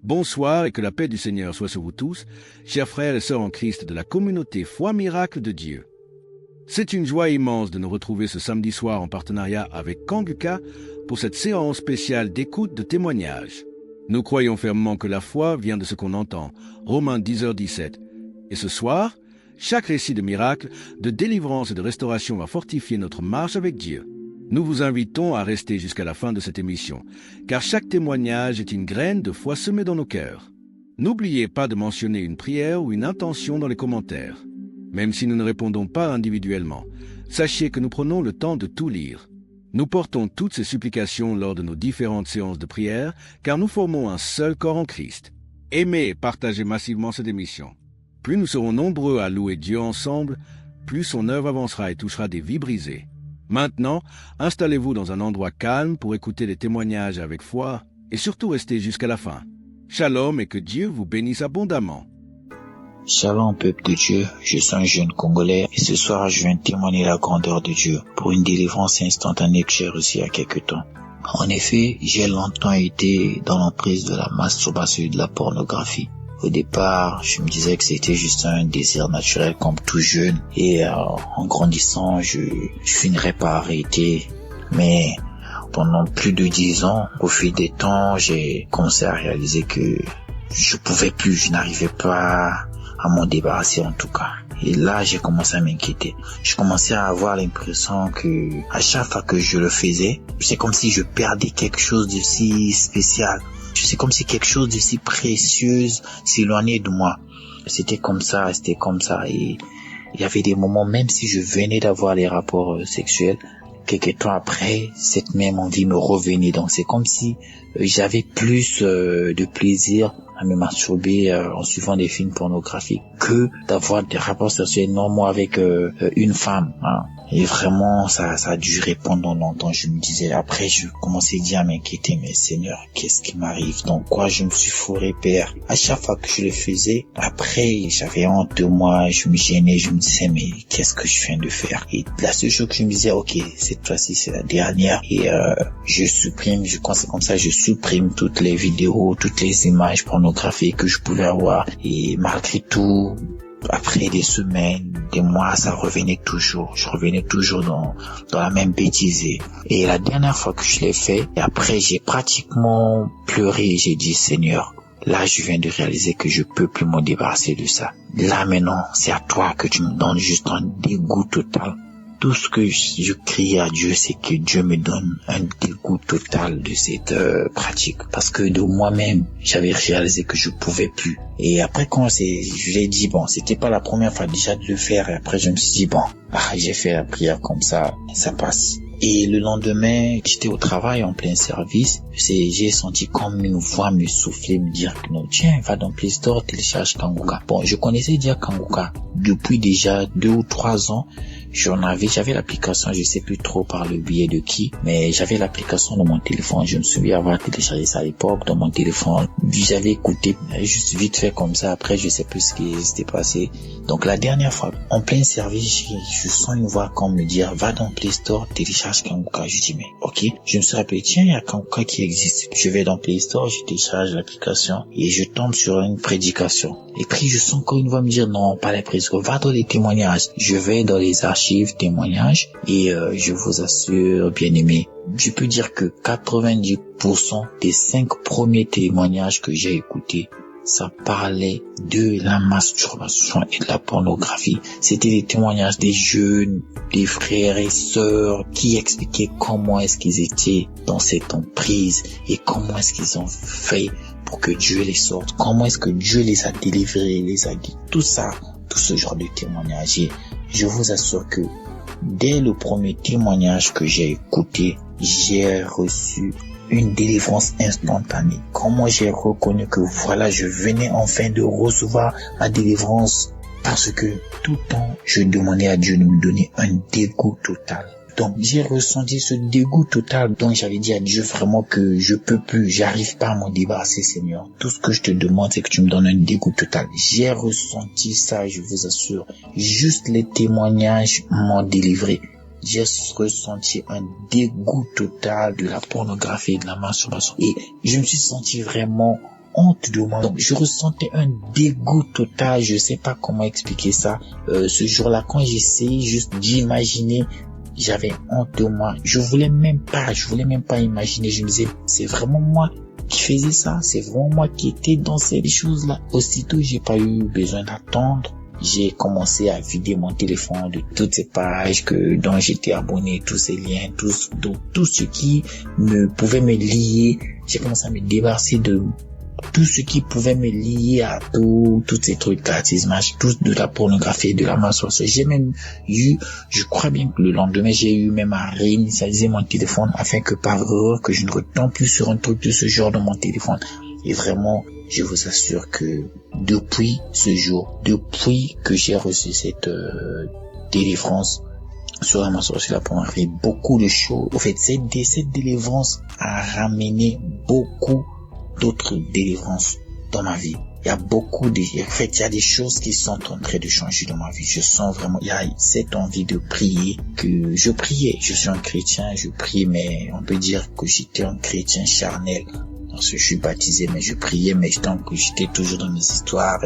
Bonsoir et que la paix du Seigneur soit sur vous tous, chers frères et sœurs en Christ de la communauté Foi Miracle de Dieu. C'est une joie immense de nous retrouver ce samedi soir en partenariat avec Kanguka pour cette séance spéciale d'écoute de témoignages. Nous croyons fermement que la foi vient de ce qu'on entend, Romains 10h17. Et ce soir, chaque récit de miracle, de délivrance et de restauration va fortifier notre marche avec Dieu. Nous vous invitons à rester jusqu'à la fin de cette émission, car chaque témoignage est une graine de foi semée dans nos cœurs. N'oubliez pas de mentionner une prière ou une intention dans les commentaires. Même si nous ne répondons pas individuellement, sachez que nous prenons le temps de tout lire. Nous portons toutes ces supplications lors de nos différentes séances de prière, car nous formons un seul corps en Christ. Aimez et partagez massivement cette émission. Plus nous serons nombreux à louer Dieu ensemble, plus son œuvre avancera et touchera des vies brisées. Maintenant, installez-vous dans un endroit calme pour écouter les témoignages avec foi et surtout restez jusqu'à la fin. Shalom et que Dieu vous bénisse abondamment. Shalom peuple de Dieu, je suis un jeune Congolais et ce soir je viens témoigner la grandeur de Dieu pour une délivrance instantanée que j'ai reçue il y a quelque temps. En effet, j'ai longtemps été dans l'emprise de la masturbation et de la pornographie. Au départ, je me disais que c'était juste un désir naturel comme tout jeune et en grandissant, je finirais par arrêter. Mais pendant plus de 10 ans, au fil des temps, j'ai commencé à réaliser que je pouvais plus, je n'arrivais pas à m'en débarrasser en tout cas. Et là, j'ai commencé à m'inquiéter. Je commençais à avoir l'impression que à chaque fois que je le faisais, c'est comme si je perdais quelque chose de si spécial. C'est comme si quelque chose de si précieux s'éloignait de moi. C'était comme ça. Et il y avait des moments, même si je venais d'avoir les rapports sexuels, quelques temps après, cette même envie me revenait. Donc c'est comme si j'avais plus de plaisir à me masturber en suivant des films pornographiques que d'avoir des rapports sexuels normaux avec une femme. Hein. Et vraiment, ça a duré pendant longtemps. Je me disais, après, je commençais déjà à m'inquiéter, mais Seigneur, qu'est-ce qui m'arrive? Dans quoi je me suis fourré, Père? À chaque fois que je le faisais, après, j'avais honte de moi, je me gênais, je me disais, mais qu'est-ce que je viens de faire? Et la seule chose que je me disais, ok, cette fois-ci, c'est la dernière. Et je supprime toutes les vidéos, toutes les images pornographiques que je pouvais avoir. Et malgré tout, après des semaines, des mois, ça revenait toujours. Je revenais toujours dans la même bêtise. Et la dernière fois que je l'ai fait, et après j'ai pratiquement pleuré et j'ai dit, Seigneur, là je viens de réaliser que je peux plus me débarrasser de ça. Là maintenant, c'est à toi que tu me donnes juste un dégoût total. Tout ce que je crie à Dieu, c'est que Dieu me donne un dégoût total de cette pratique. Parce que de moi-même, j'avais réalisé que je pouvais plus. Et après, je l'ai dit, bon, c'était pas la première fois déjà de le faire. Et après, je me suis dit, bon, j'ai fait la prière comme ça passe. Et le lendemain, j'étais au travail en plein service. J'ai senti comme une voix me souffler, me dire que non, tiens, va dans Play Store, télécharge Kanguka. Bon, je connaissais déjà Kanguka depuis déjà 2 ou 3 ans. J'avais l'application, je sais plus trop par le biais de qui, mais j'avais l'application dans mon téléphone. Je me souviens avoir téléchargé ça à l'époque dans mon téléphone. J'avais écouté juste vite fait comme ça. Après, je sais plus ce qui s'était passé. Donc la dernière fois, en plein service, je sens une voix comme me dire, va dans Play Store, télécharge Kanguka. Je dis, mais ok. Je me suis rappelé, tiens, il y a Kanguka qui existe. Je vais dans Play Store, je télécharge l'application et je tombe sur une prédication. Et puis je sens encore une voix me dire, non, pas les prédications, va dans les témoignages. Je vais dans les archives témoignages et je vous assure, bien aimé, je peux dire que 90% des 5 premiers témoignages que j'ai écoutés, ça parlait de la masturbation et de la pornographie. C'était des témoignages des jeunes, des frères et sœurs qui expliquaient comment est-ce qu'ils étaient dans cette emprise et comment est-ce qu'ils ont fait pour que Dieu les sorte, comment est-ce que Dieu les a délivrés, les a guidés, tout ça, tout ce genre de témoignages. Et je vous assure que dès le premier témoignage que j'ai écouté, j'ai reçu une délivrance instantanée. Comment j'ai reconnu que voilà, je venais enfin de recevoir ma délivrance parce que tout le temps, je demandais à Dieu de me donner un dégoût total. Donc, j'ai ressenti ce dégoût total. Donc, j'avais dit à Dieu vraiment que je peux plus, j'arrive pas à m'en débarrasser, Seigneur. Tout ce que je te demande, c'est que tu me donnes un dégoût total. J'ai ressenti ça, je vous assure. Juste les témoignages m'ont délivré. J'ai ressenti un dégoût total de la pornographie et de la masturbation. Et je me suis senti vraiment honte de moi. Donc je ressentais un dégoût total, je sais pas comment expliquer ça. Ce jour-là, quand j'essayais juste d'imaginer, j'avais honte de moi. Je voulais même pas imaginer. Je me disais, c'est vraiment moi qui faisais ça, c'est vraiment moi qui étais dans ces choses-là. Aussitôt, j'ai pas eu besoin d'attendre. J'ai commencé à vider mon téléphone de toutes ces pages dont j'étais abonné, tous ces liens, tout ce qui pouvait me lier. J'ai commencé à me débarrasser de tout ce qui pouvait me lier à tous ces trucs, à ces images, tout de la pornographie, de la masturbation. J'ai même eu, je crois bien que le lendemain, j'ai eu même à réinitialiser mon téléphone afin que par erreur, que je ne retombe plus sur un truc de ce genre dans mon téléphone. Et vraiment, je vous assure que depuis ce jour, depuis que j'ai reçu cette délivrance sur la masturbation, la pornographie, beaucoup de choses. En fait, cette délivrance a ramené beaucoup d'autres délivrances dans ma vie. Il y a il y a des choses qui sont en train de changer dans ma vie. Je sens vraiment, il y a cette envie de prier que je priais. Je suis un chrétien, je prie, mais on peut dire que j'étais un chrétien charnel. Parce que je suis baptisé, mais je priais, mais j'étais toujours dans mes histoires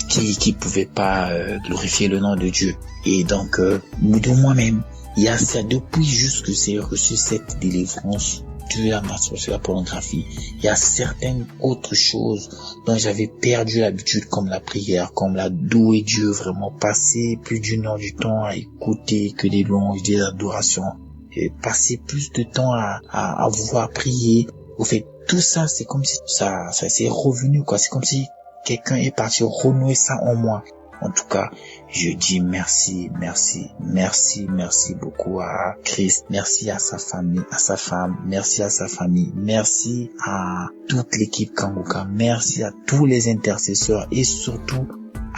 qui pouvaient pas glorifier le nom de Dieu. Et donc, de moi-même, il y a ça depuis juste que j'ai reçu cette délivrance de la masturbation, la pornographie. Il y a certaines autres choses dont j'avais perdu l'habitude, comme la prière, comme la louer Dieu, vraiment passer plus d'une heure du temps à écouter que des louanges, des adorations, et passer plus de temps à vouloir prier. Au fait, tout ça, c'est comme si ça s'est revenu, quoi. C'est comme si quelqu'un est parti renouer ça en moi. En tout cas, je dis merci beaucoup à Christ. Merci à sa famille, à sa femme. Merci à sa famille. Merci à toute l'équipe Kangoka. Merci à tous les intercesseurs et surtout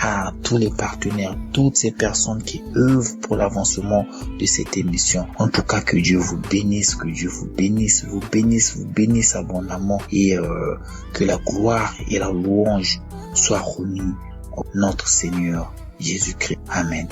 à tous les partenaires, toutes ces personnes qui œuvrent pour l'avancement de cette émission. En tout cas, que Dieu vous bénisse, que Dieu vous bénisse abondamment et que la gloire et la louange soient remises à notre Seigneur Jésus-Christ. Amen.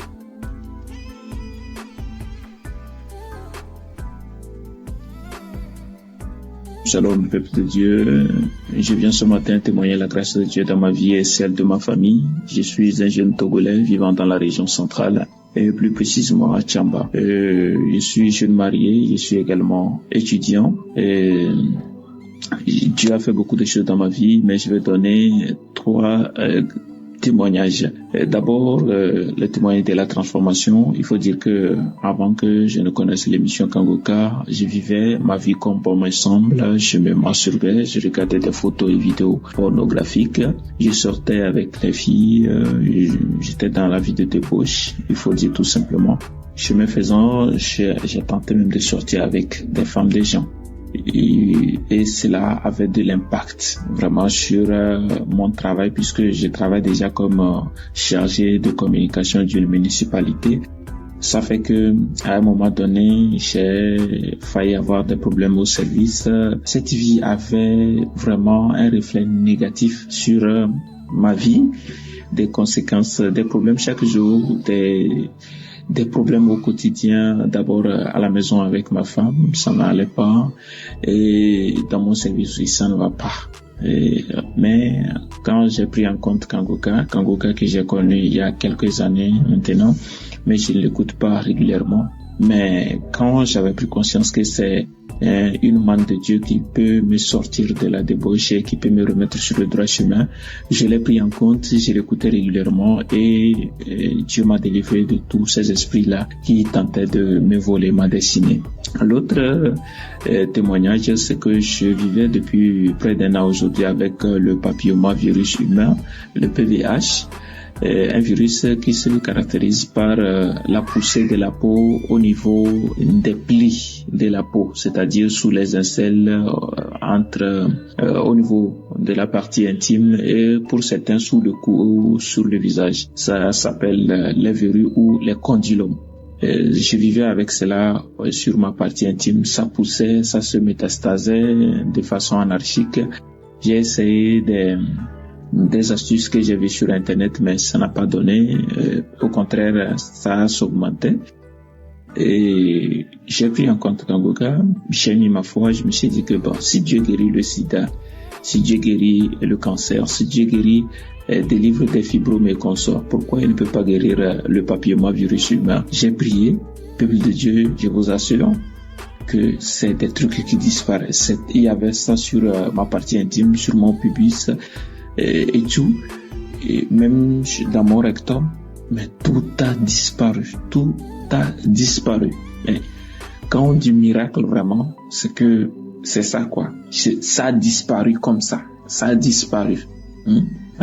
Shalom, peuple de Dieu. Je viens ce matin témoigner la grâce de Dieu dans ma vie et celle de ma famille. Je suis un jeune Togolais vivant dans la région centrale et plus précisément à Tchamba. Je suis jeune marié, je suis également étudiant et Dieu a fait beaucoup de choses dans ma vie, mais je vais donner trois témoignages. D'abord, le témoignage de la transformation. Il faut dire que avant que je ne connaisse l'émission Kangoka, je vivais ma vie comme bon me semble. Je me masturbais, je regardais des photos et vidéos pornographiques. Je sortais avec les filles, j'étais dans la vie de débauche. Il faut dire tout simplement. Chemin faisant, j'ai tenté même de sortir avec des femmes des gens. Et cela avait de l'impact vraiment sur mon travail puisque je travaille déjà comme chargé de communication d'une municipalité. Ça fait que à un moment donné, j'ai failli avoir des problèmes au service. Cette vie avait vraiment un reflet négatif sur ma vie, des conséquences, des problèmes chaque jour, des problèmes au quotidien, d'abord à la maison avec ma femme, ça n'allait pas, et dans mon service aussi, ça ne va pas. Mais quand j'ai pris en compte Kangoka que j'ai connu il y a quelques années maintenant, mais je ne l'écoute pas régulièrement, mais quand j'avais pris conscience que c'est une main de Dieu qui peut me sortir de la débauche et qui peut me remettre sur le droit chemin, je l'ai pris en compte, je l'écoutais régulièrement et Dieu m'a délivré de tous ces esprits-là qui tentaient de me voler ma destinée. L'autre témoignage, c'est que je vivais depuis près d'un an aujourd'hui avec le papillomavirus humain, le PVH. Un virus qui se caractérise par la poussée de la peau au niveau des plis de la peau, c'est-à-dire sous les aisselles, au niveau de la partie intime et pour certains sous le cou ou sur le visage. Ça s'appelle les verrues ou les condylomes. Je vivais avec cela sur ma partie intime, ça poussait, ça se métastasait de façon anarchique. J'ai essayé des astuces que j'ai vues sur Internet, mais ça n'a pas donné. Au contraire, ça s'augmentait. Et j'ai pris en compte Kangoka, j'ai mis ma foi, je me suis dit que bon, si Dieu guérit le sida, Si Dieu guérit le cancer, si Dieu guérit délivre des fibromes et consorts, pourquoi il ne peut pas guérir le papillomavirus humain? J'ai prié, peuple de Dieu, je vous assure que c'est des trucs qui disparaissent. Il y avait ça sur ma partie intime, sur mon pubis et tout, et même dans mon rectum, mais tout a disparu, tout a disparu. Et quand on dit miracle vraiment, c'est ça quoi. Ça a disparu comme ça a disparu.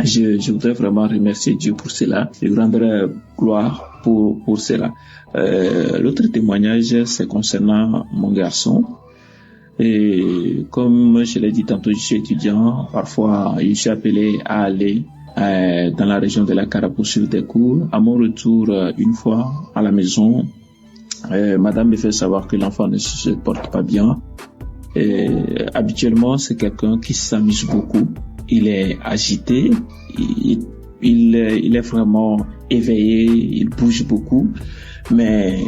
Je voudrais vraiment remercier Dieu pour cela. Je rendrai gloire pour cela. L'autre témoignage, c'est concernant mon garçon. Et comme je l'ai dit tantôt, je suis étudiant. Parfois, je suis appelé à aller dans la région de la Cara pour suivre des cours. À mon retour, une fois à la maison, madame me fait savoir que l'enfant ne se porte pas bien. Et habituellement, c'est quelqu'un qui s'amuse beaucoup. Il est agité, il est vraiment éveillé, il bouge beaucoup. Mais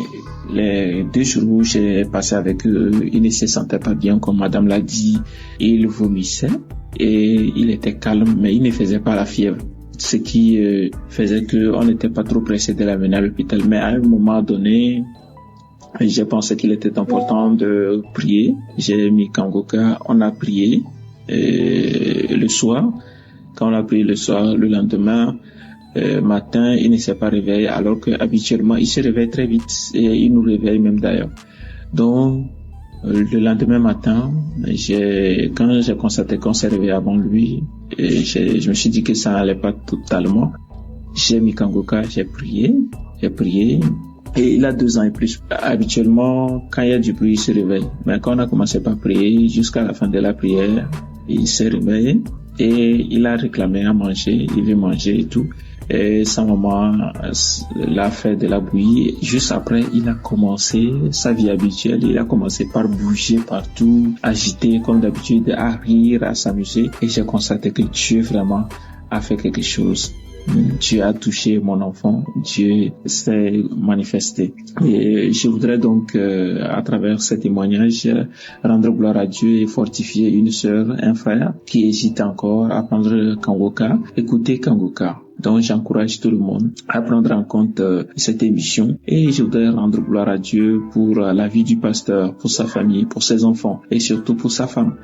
les 2 jours où j'ai passé avec eux, il ne se sentait pas bien, comme madame l'a dit. Il vomissait et il était calme, mais il ne faisait pas la fièvre. Ce qui faisait qu'on n'était pas trop pressé de l'amener à l'hôpital. Mais à un moment donné, j'ai pensé qu'il était important de prier. J'ai mis Kangoka, on a prié le soir. Quand on a prié le soir, le lendemain matin, il ne s'est pas réveillé, alors que habituellement il se réveille très vite et il nous réveille même d'ailleurs. Donc le lendemain matin, quand j'ai constaté qu'on s'est réveillé avant lui, je me suis dit que ça n'allait pas totalement. J'ai mis Kangoka, j'ai prié. Et il a 2 ans et plus. Habituellement, quand il y a du bruit, il se réveille. Mais quand on a commencé par prier, jusqu'à la fin de la prière, il s'est réveillé et il a réclamé à manger, il veut manger et tout. Et sa maman l'a fait de la bouillie. Juste après, il a commencé sa vie habituelle. Il a commencé par bouger partout, agiter comme d'habitude, à rire, à s'amuser. Et j'ai constaté que Dieu vraiment a fait quelque chose. Dieu a touché mon enfant, Dieu s'est manifesté. Et je voudrais donc, à travers ce témoignage, rendre gloire à Dieu et fortifier une sœur, un frère qui hésite encore à prendre Kangoka. Écoutez Kangoka. Donc j'encourage tout le monde à prendre en compte cette émission et je voudrais rendre gloire à Dieu pour la vie du pasteur, pour sa famille, pour ses enfants et surtout pour sa femme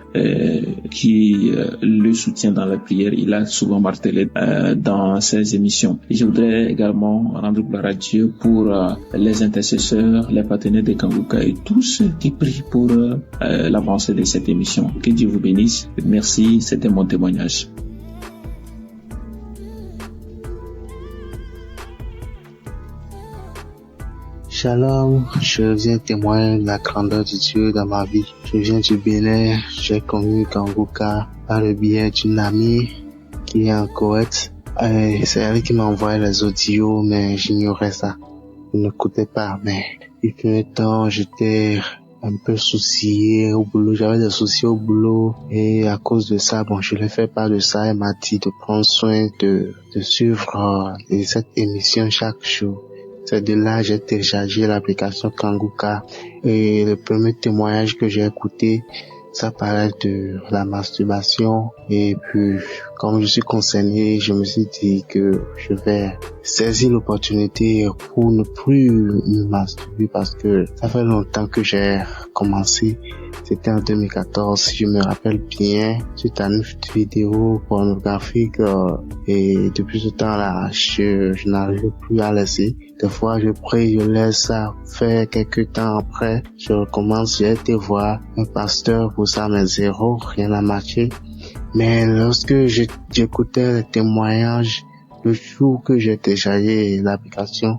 qui le soutient dans la prière. Il a souvent martelé dans ses émissions. Et je voudrais également rendre gloire à Dieu pour les intercesseurs, les partenaires de Kangoka et tous ceux qui prient pour l'avancée de cette émission. Que Dieu vous bénisse. Merci, c'était mon témoignage. Shalom, je viens témoigner de la grandeur de Dieu dans ma vie. Je viens du Bénin, j'ai connu Kangoka par le biais d'une amie qui est en Koweït. C'est elle qui m'a envoyé les audios, mais j'ignorais ça. Je n'écoutais pas, mais il fut un temps, j'étais un peu soucié au boulot, j'avais des soucis au boulot et à cause de ça, je l'ai fait part de ça. Elle m'a dit de prendre soin de suivre cette émission chaque jour. C'est de là que j'ai téléchargé l'application Kangoka et le premier témoignage que j'ai écouté, ça parlait de la masturbation et puis comme je suis concerné, je me suis dit que je vais saisir l'opportunité pour ne plus me masturber parce que ça fait longtemps que j'ai commencé. C'était en 2014, si je me rappelle bien, suite à une vidéo pornographique et depuis ce temps-là, je n'arrive plus à laisser. Des fois, je prie, je laisse ça faire quelques temps après, je recommence, j'ai été voir un pasteur pour ça, mais zéro, rien n'a marché. Mais lorsque j'écoutais les témoignages, le jour que j'ai téléchargé l'application,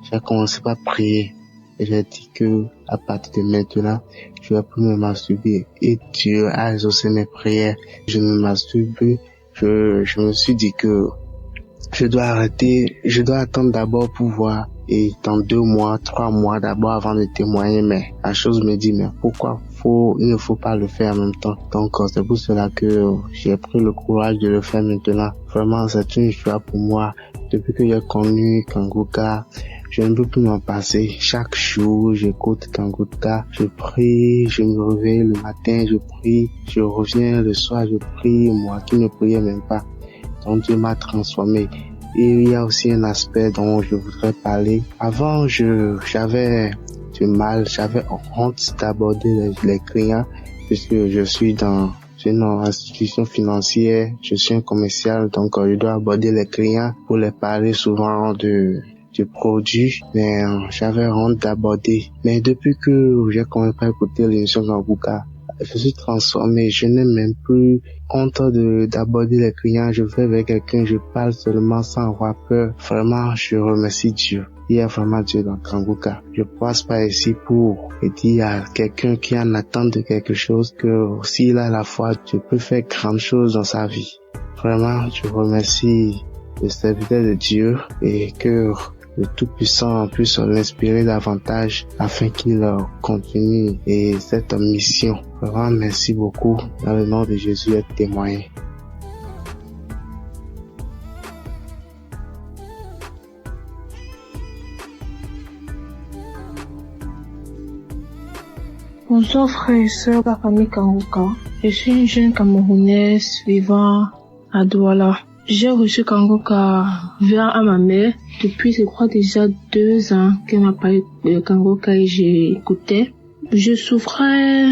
j'ai commencé par prier. Et j'ai dit que, à partir de maintenant, je vais plus me masturber. Et Dieu a exaucé mes prières. Je ne me masturbe plus. Je me suis dit que je dois arrêter, je dois attendre d'abord pour voir. et dans 2 mois, 3 mois d'abord avant de témoigner, mais la chose me dit, mais pourquoi il ne faut pas le faire en même temps. Donc c'est pour cela que j'ai pris le courage de le faire maintenant. Vraiment, c'est une joie pour moi. Depuis que j'ai connu Kanguka, je ne peux plus m'en passer. Chaque jour, j'écoute Kanguka, je prie, je me réveille le matin, je prie, je reviens le soir, je prie, moi qui ne priais même pas. Donc Dieu m'a transformé. Et il y a aussi un aspect dont je voudrais parler. Avant, j'avais du mal, j'avais honte d'aborder les clients puisque je suis dans une institution financière, je suis un commercial, donc je dois aborder les clients pour les parler souvent du produit, mais j'avais honte d'aborder. Mais depuis que j'ai commencé à écouter l'émission Kanguka, je suis transformé, je n'ai même plus honte d'aborder les clients, je vais avec quelqu'un, je parle seulement sans avoir peur. Vraiment, je remercie Dieu. Il y a vraiment Dieu dans Kanguka. Je passe pas ici pour dire à quelqu'un qui en attend de quelque chose que s'il a la foi, Dieu peut faire grandes choses dans sa vie. Vraiment, je remercie le serviteur de Dieu et que le Tout-Puissant puisse l'inspirer davantage afin qu'il continue et cette mission. Vraiment, merci beaucoup. Dans le nom de Jésus, être témoigné. Bonsoir frères et sœurs de la famille Kanguka. Je suis une jeune Camerounaise vivant à Douala. J'ai reçu Kanguka via à ma mère depuis, je crois, déjà 2 ans qu'elle m'a parlé de Kanguka et j'ai écouté. Je souffrais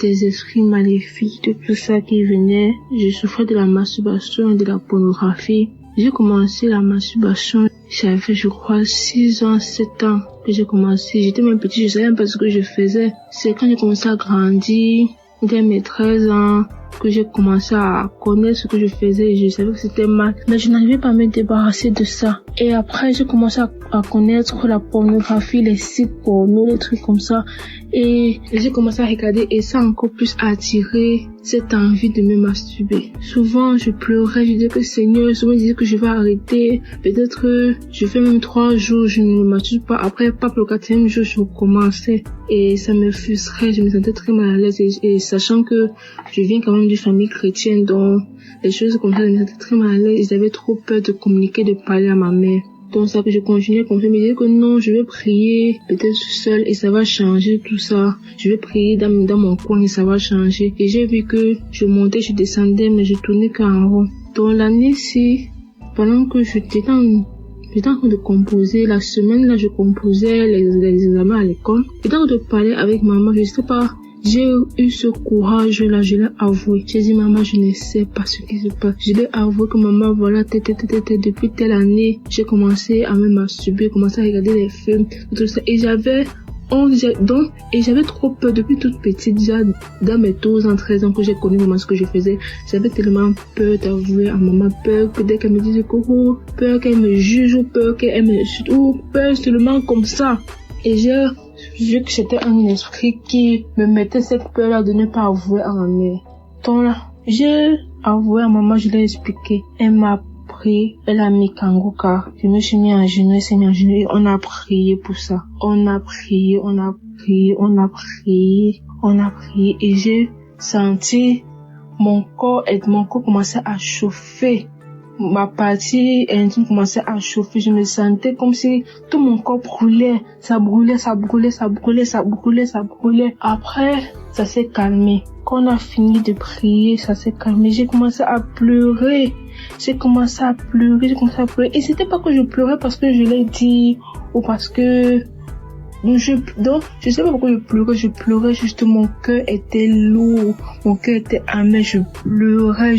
des esprits maléfiques, de tout ça qui venait. Je souffrais de la masturbation et de la pornographie. J'ai commencé la masturbation, j'avais, je crois, 6 ans, 7 ans que j'ai commencé. J'étais même petit, je savais même pas ce que je faisais. C'est quand j'ai commencé à grandir, dès mes 13 ans, que j'ai commencé à connaître ce que je faisais et je savais que c'était mal. Mais je n'arrivais pas à me débarrasser de ça. Et après, j'ai commencé à connaître la pornographie, les sites porno, les trucs comme ça. Et j'ai commencé à regarder et ça a encore plus attiré cette envie de me masturber. Souvent, je pleurais, je disais que Seigneur, souvent je disais que je vais arrêter. Peut-être, je fais même 3 jours, je ne me masturbe pas. Après, pas pour le 4e jour, je recommençais. Et ça me frustrait, je me sentais très mal à l'aise. Et sachant que je viens quand même d'une famille chrétienne, dont les choses comme ça, je me sentais très mal à l'aise. J'avais trop peur de communiquer, de parler à ma mère. Donc ça que je continuais comme ça, me disais que non, je vais prier peut-être seule et ça va changer tout ça. Je vais prier dans mon coin et ça va changer. Et j'ai vu que je montais, je descendais, mais je tournais qu'en rond. Donc l'année-ci, pendant que j'étais en train de composer, la semaine là, je composais les examens à l'école. Et dans de parler avec maman, je sais pas, j'ai eu ce courage-là, je l'ai avoué. J'ai dit, maman, je ne sais pas ce qui se passe. Je l'ai avoué que maman, voilà, depuis telle année, j'ai commencé à me masturber, commencé à regarder les films, tout ça. Et j'avais trop peur depuis toute petite, déjà dans mes 12 ans, 13 ans que j'ai connu maman ce que je faisais. J'avais tellement peur d'avouer à maman, peur que dès qu'elle me dise que, peur qu'elle me juge, ou peur qu'elle me chute, ou peur seulement comme ça. Et j'ai vu que c'était un esprit qui me mettait cette peur-là de ne pas avouer à ma mère. Donc là, j'ai avoué à maman, je l'ai expliqué. Elle m'a pris, elle a mis Kanguka. Je me suis mis en genoux, elle s'est mis en genoux et on a prié pour ça. On a prié et j'ai senti mon corps commençait à chauffer. Ma partie intime commençait à chauffer. Je me sentais comme si tout mon corps brûlait. Ça brûlait. Après, ça s'est calmé. Quand on a fini de prier, ça s'est calmé. J'ai commencé à pleurer. Et c'était pas que je pleurais parce que je l'ai dit ou parce que... Donc, je sais pas pourquoi je pleurais juste, mon cœur était lourd, mon cœur était amer, je pleurais.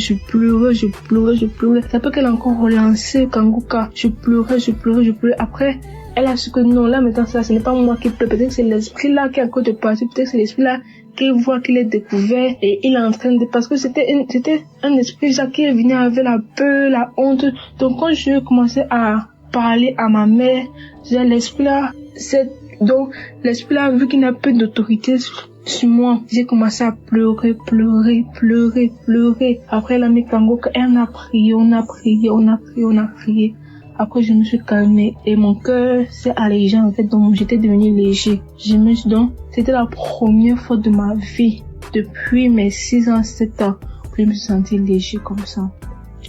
Ça peut qu'elle a encore relancé Kanguka. Je pleurais. Après, elle a su que non, là, maintenant, ça, ce n'est pas moi qui pleure. Peut-être que c'est l'esprit là qui est encore de partir. Peut-être que c'est l'esprit là qui voit qu'il est découvert et il est en train de, parce que c'était un esprit là qui venait avec la peur, la honte. Donc, quand je commençais à parler à ma mère, l'esprit là, donc, l'esprit là, vu qu'il n'a plus d'autorité sur moi, j'ai commencé à pleurer. Après, elle a mis Kanguka, on a prié. Après, je me suis calmée et mon cœur s'est allégé en fait, donc j'étais devenue léger. C'était la première fois de ma vie, depuis mes 6 ans, 7 ans, que je me suis sentie léger comme ça.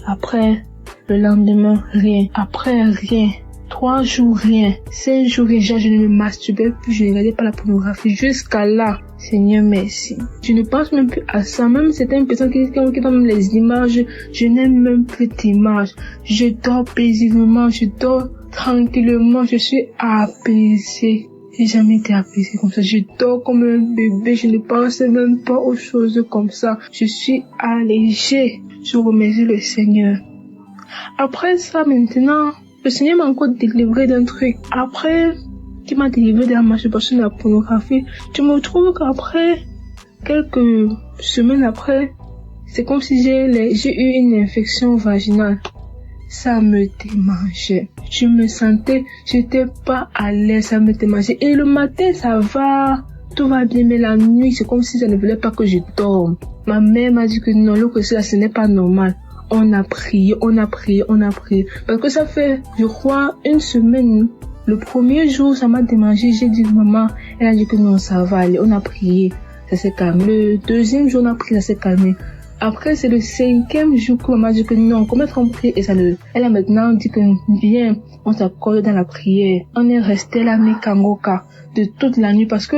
Après, le lendemain, rien. Après, rien. 3 jours, rien. 5 jours, déjà, je ne me masturbais plus, je ne regardais pas la pornographie. Jusqu'à là, Seigneur, merci. Je ne pense même plus à ça. Même certaines personnes qui donnent les images, je n'aime même plus d'images. Je dors paisiblement, je dors tranquillement, je suis apaisée. J'ai jamais été apaisée comme ça. Je dors comme un bébé, je ne pense même pas aux choses comme ça. Je suis allégée. Je remercie le Seigneur. Après ça, maintenant, le Seigneur m'a encore délivré d'un truc. Après qu'il m'a délivré de la masturbation de la pornographie, je me retrouve qu'après, quelques semaines après, c'est comme si j'ai eu une infection vaginale. Ça me démangeait. Je me sentais, j'étais pas à l'aise, ça me démangeait. Et le matin, ça va, tout va bien, mais la nuit, c'est comme si ça ne voulait pas que je dorme. Ma mère m'a dit que non, ce n'est pas normal. On a prié. Parce que ça fait, je crois, 1 semaine. Le premier jour, ça m'a démangé. J'ai dit, maman, elle a dit que non, ça va aller. On a prié. Ça s'est calmé. Le deuxième jour, on a prié, ça s'est calmé. Après, c'est le 5e jour que maman a dit que non, comment on prie? Et elle a maintenant dit que viens, on s'accorde dans la prière. On est resté là, mais Kangoka, de toute la nuit parce que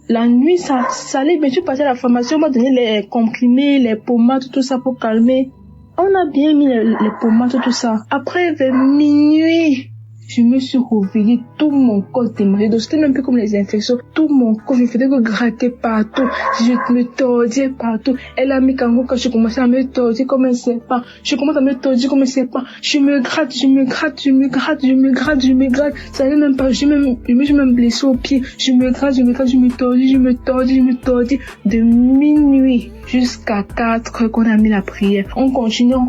la nuit, ça allait bien. Je suis passée à la pharmacie, on m'a donné les comprimés, les pommades, tout ça pour calmer. On a bien mis les pommades, tout ça. Après, vers minuit, je me suis réveillée, tout mon corps démarré. Donc, c'était même plus comme les infections. Tout mon corps, je faisais que gratter partout. Je me tordais partout. Elle a mis Kangoka, je commençais à me tordre comme un serpent. Je commence à me tordre comme un serpent. Je me gratte. Ça allait même pas. Je me suis même blessée au pied. Je me gratte, je me tordis. De minuit jusqu'à 4 heures qu'on a mis la prière. On continue, on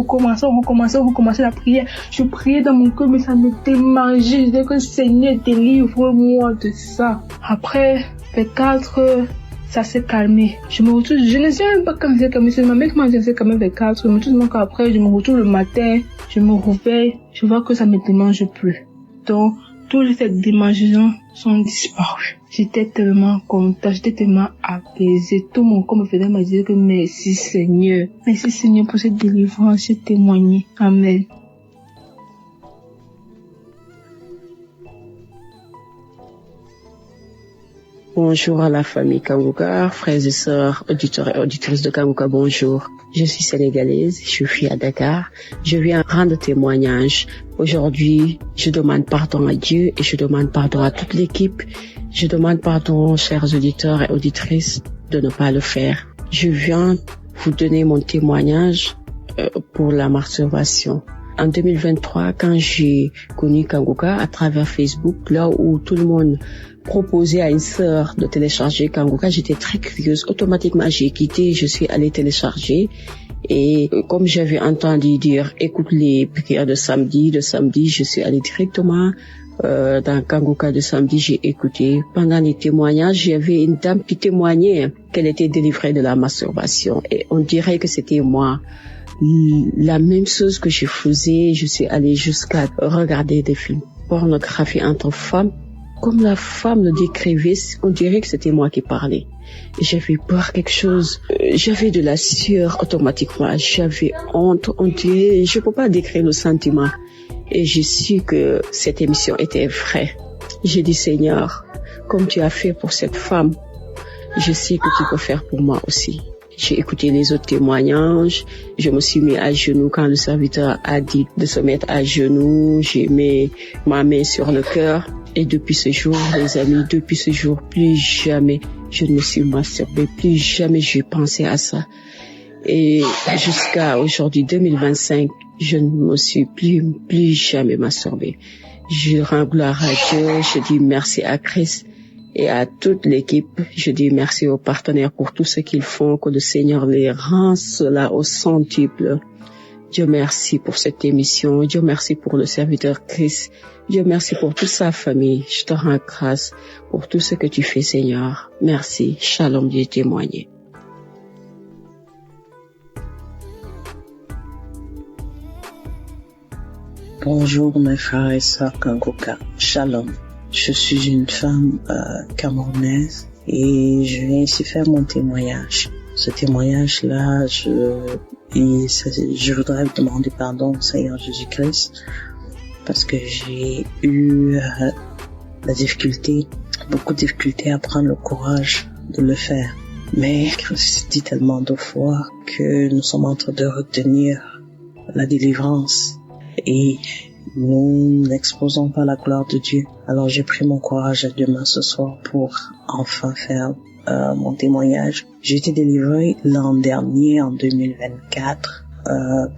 recommençait la prière. Je priais dans mon cœur, mais ça me démangeait. Je disais que Seigneur, délivre-moi de ça. Après, vers 4 heures, ça s'est calmé. Je ne sais même pas quand c'est calmé. C'est ma mère qui m'a dit que c'est calmé vers 4 heures. Mais tout le monde après, je me retrouve le matin, je me réveille, je vois que ça me démange plus. Donc, toutes ces démangeaisons sont disparues. J'étais tellement contente, j'étais tellement apaisée. Tout mon corps me faisait me dire que merci Seigneur. Merci Seigneur pour cette délivrance, j'ai témoigné. Amen. Bonjour à la famille Kangoka, frères et sœurs, auditeurs et auditrices de Kangoka, bonjour. Je suis sénégalaise, je suis à Dakar. Je viens rendre témoignage. Aujourd'hui, je demande pardon à Dieu et je demande pardon à toute l'équipe. Je demande pardon, chers auditeurs et auditrices, de ne pas le faire. Je viens vous donner mon témoignage pour la masturbation. En 2023, quand j'ai connu Kangoka à travers Facebook, là où tout le monde proposait à une sœur de télécharger Kangoka, j'étais très curieuse. Automatiquement, j'ai quitté, je suis allée télécharger. Et comme j'avais entendu dire, écoute les prières de samedi, je suis allée directement dans Kangoka de samedi, j'ai écouté. Pendant les témoignages, il y avait une dame qui témoignait qu'elle était délivrée de la masturbation. Et on dirait que c'était moi. La même chose que je faisais, je suis allée jusqu'à regarder des films pornographiques entre femmes. Comme la femme le décrivait, on dirait que c'était moi qui parlais. J'avais peur quelque chose. J'avais de la sueur automatiquement. J'avais honte. On dirait, je peux pas décrire le sentiment. Et j'ai su que cette émission était vraie. J'ai dit, Seigneur, comme tu as fait pour cette femme, je sais que tu peux faire pour moi aussi. J'ai écouté les autres témoignages. Je me suis mis à genoux quand le serviteur a dit de se mettre à genoux. J'ai mis ma main sur le cœur. Et depuis ce jour, les amis, plus jamais je ne me suis masturbée. Plus jamais j'ai pensé à ça. Et jusqu'à aujourd'hui, 2025, je ne me suis plus jamais masturbée. Je rends gloire à Dieu. Je dis merci à Christ. Et à toute l'équipe, je dis merci aux partenaires pour tout ce qu'ils font, que le Seigneur les rend cela au centuple. Dieu merci pour cette émission. Dieu merci pour le serviteur Christ. Dieu merci pour toute sa famille. Je te rends grâce pour tout ce que tu fais, Seigneur. Merci. Shalom, Dieu témoigné. Bonjour mes frères et sœurs Kangoka. Shalom. Je suis une femme camerounaise et je viens ici faire mon témoignage. Ce témoignage-là, je voudrais demander pardon au Seigneur Jésus-Christ parce que j'ai eu beaucoup de difficultés à prendre le courage de le faire. Mais Christ dit tellement de fois que nous sommes en train de retenir la délivrance et nous n'exposons pas la gloire de Dieu. Alors j'ai pris mon courage à deux mains ce soir pour enfin faire mon témoignage. J'ai été délivrée l'an dernier, en 2024,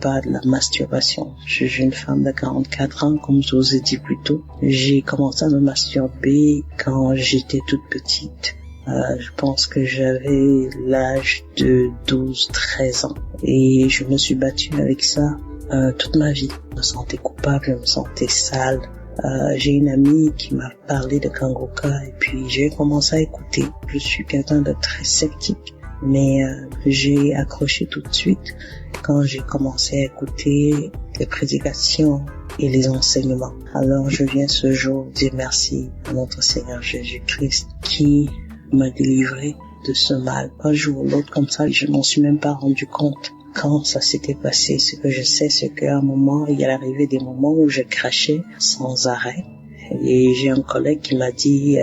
par de la masturbation. Je suis une femme de 44 ans, comme je vous ai dit plus tôt. J'ai commencé à me masturber quand j'étais toute petite. Je pense que j'avais l'âge de 12-13 ans. Et je me suis battue avec ça toute ma vie. Je me sentais coupable, je me sentais sale. J'ai une amie qui m'a parlé de Kangoka et puis j'ai commencé à écouter. Je suis quelqu'un de très sceptique, mais j'ai accroché tout de suite quand j'ai commencé à écouter les prédications et les enseignements. Alors je viens ce jour dire merci à notre Seigneur Jésus-Christ qui m'a délivré de ce mal. Un jour ou l'autre comme ça, je m'en suis même pas rendu compte quand ça s'était passé. Ce que je sais, c'est qu'à un moment, il y arrivé des moments où je crachais sans arrêt. Et j'ai un collègue qui m'a dit,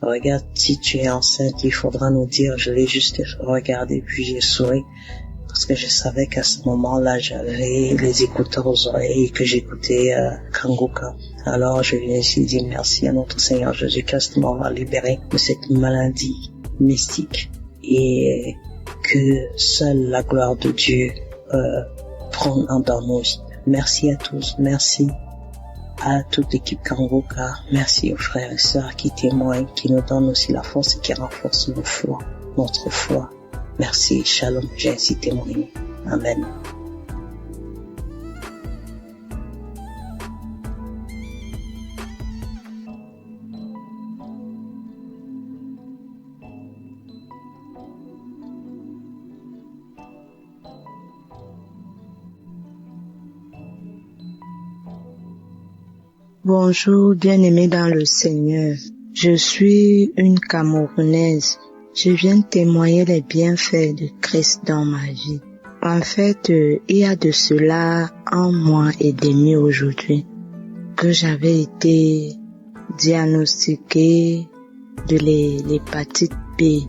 regarde, si tu es enceinte, il faudra nous dire. Je l'ai juste regardé, puis j'ai souri. Parce que je savais qu'à ce moment-là, j'avais les écouteurs aux oreilles et que j'écoutais Kangoka. Alors, je viens ici dire merci à notre Seigneur Jésus-Christ de m'avoir libéré de cette maladie mystique et que seule la gloire de Dieu prend dans nos vies. Merci à tous, merci à toute l'équipe Kangoka, merci aux frères et sœurs qui témoignent, qui nous donnent aussi la force et qui renforcent notre foi. Merci, shalom, j'ai ainsi témoigné. Amen. Bonjour, bien-aimés dans le Seigneur. Je suis une Camerounaise. Je viens témoigner les bienfaits de Christ dans ma vie. En fait, il y a de cela 1 mois et demi aujourd'hui que j'avais été diagnostiquée de l'hépatite B.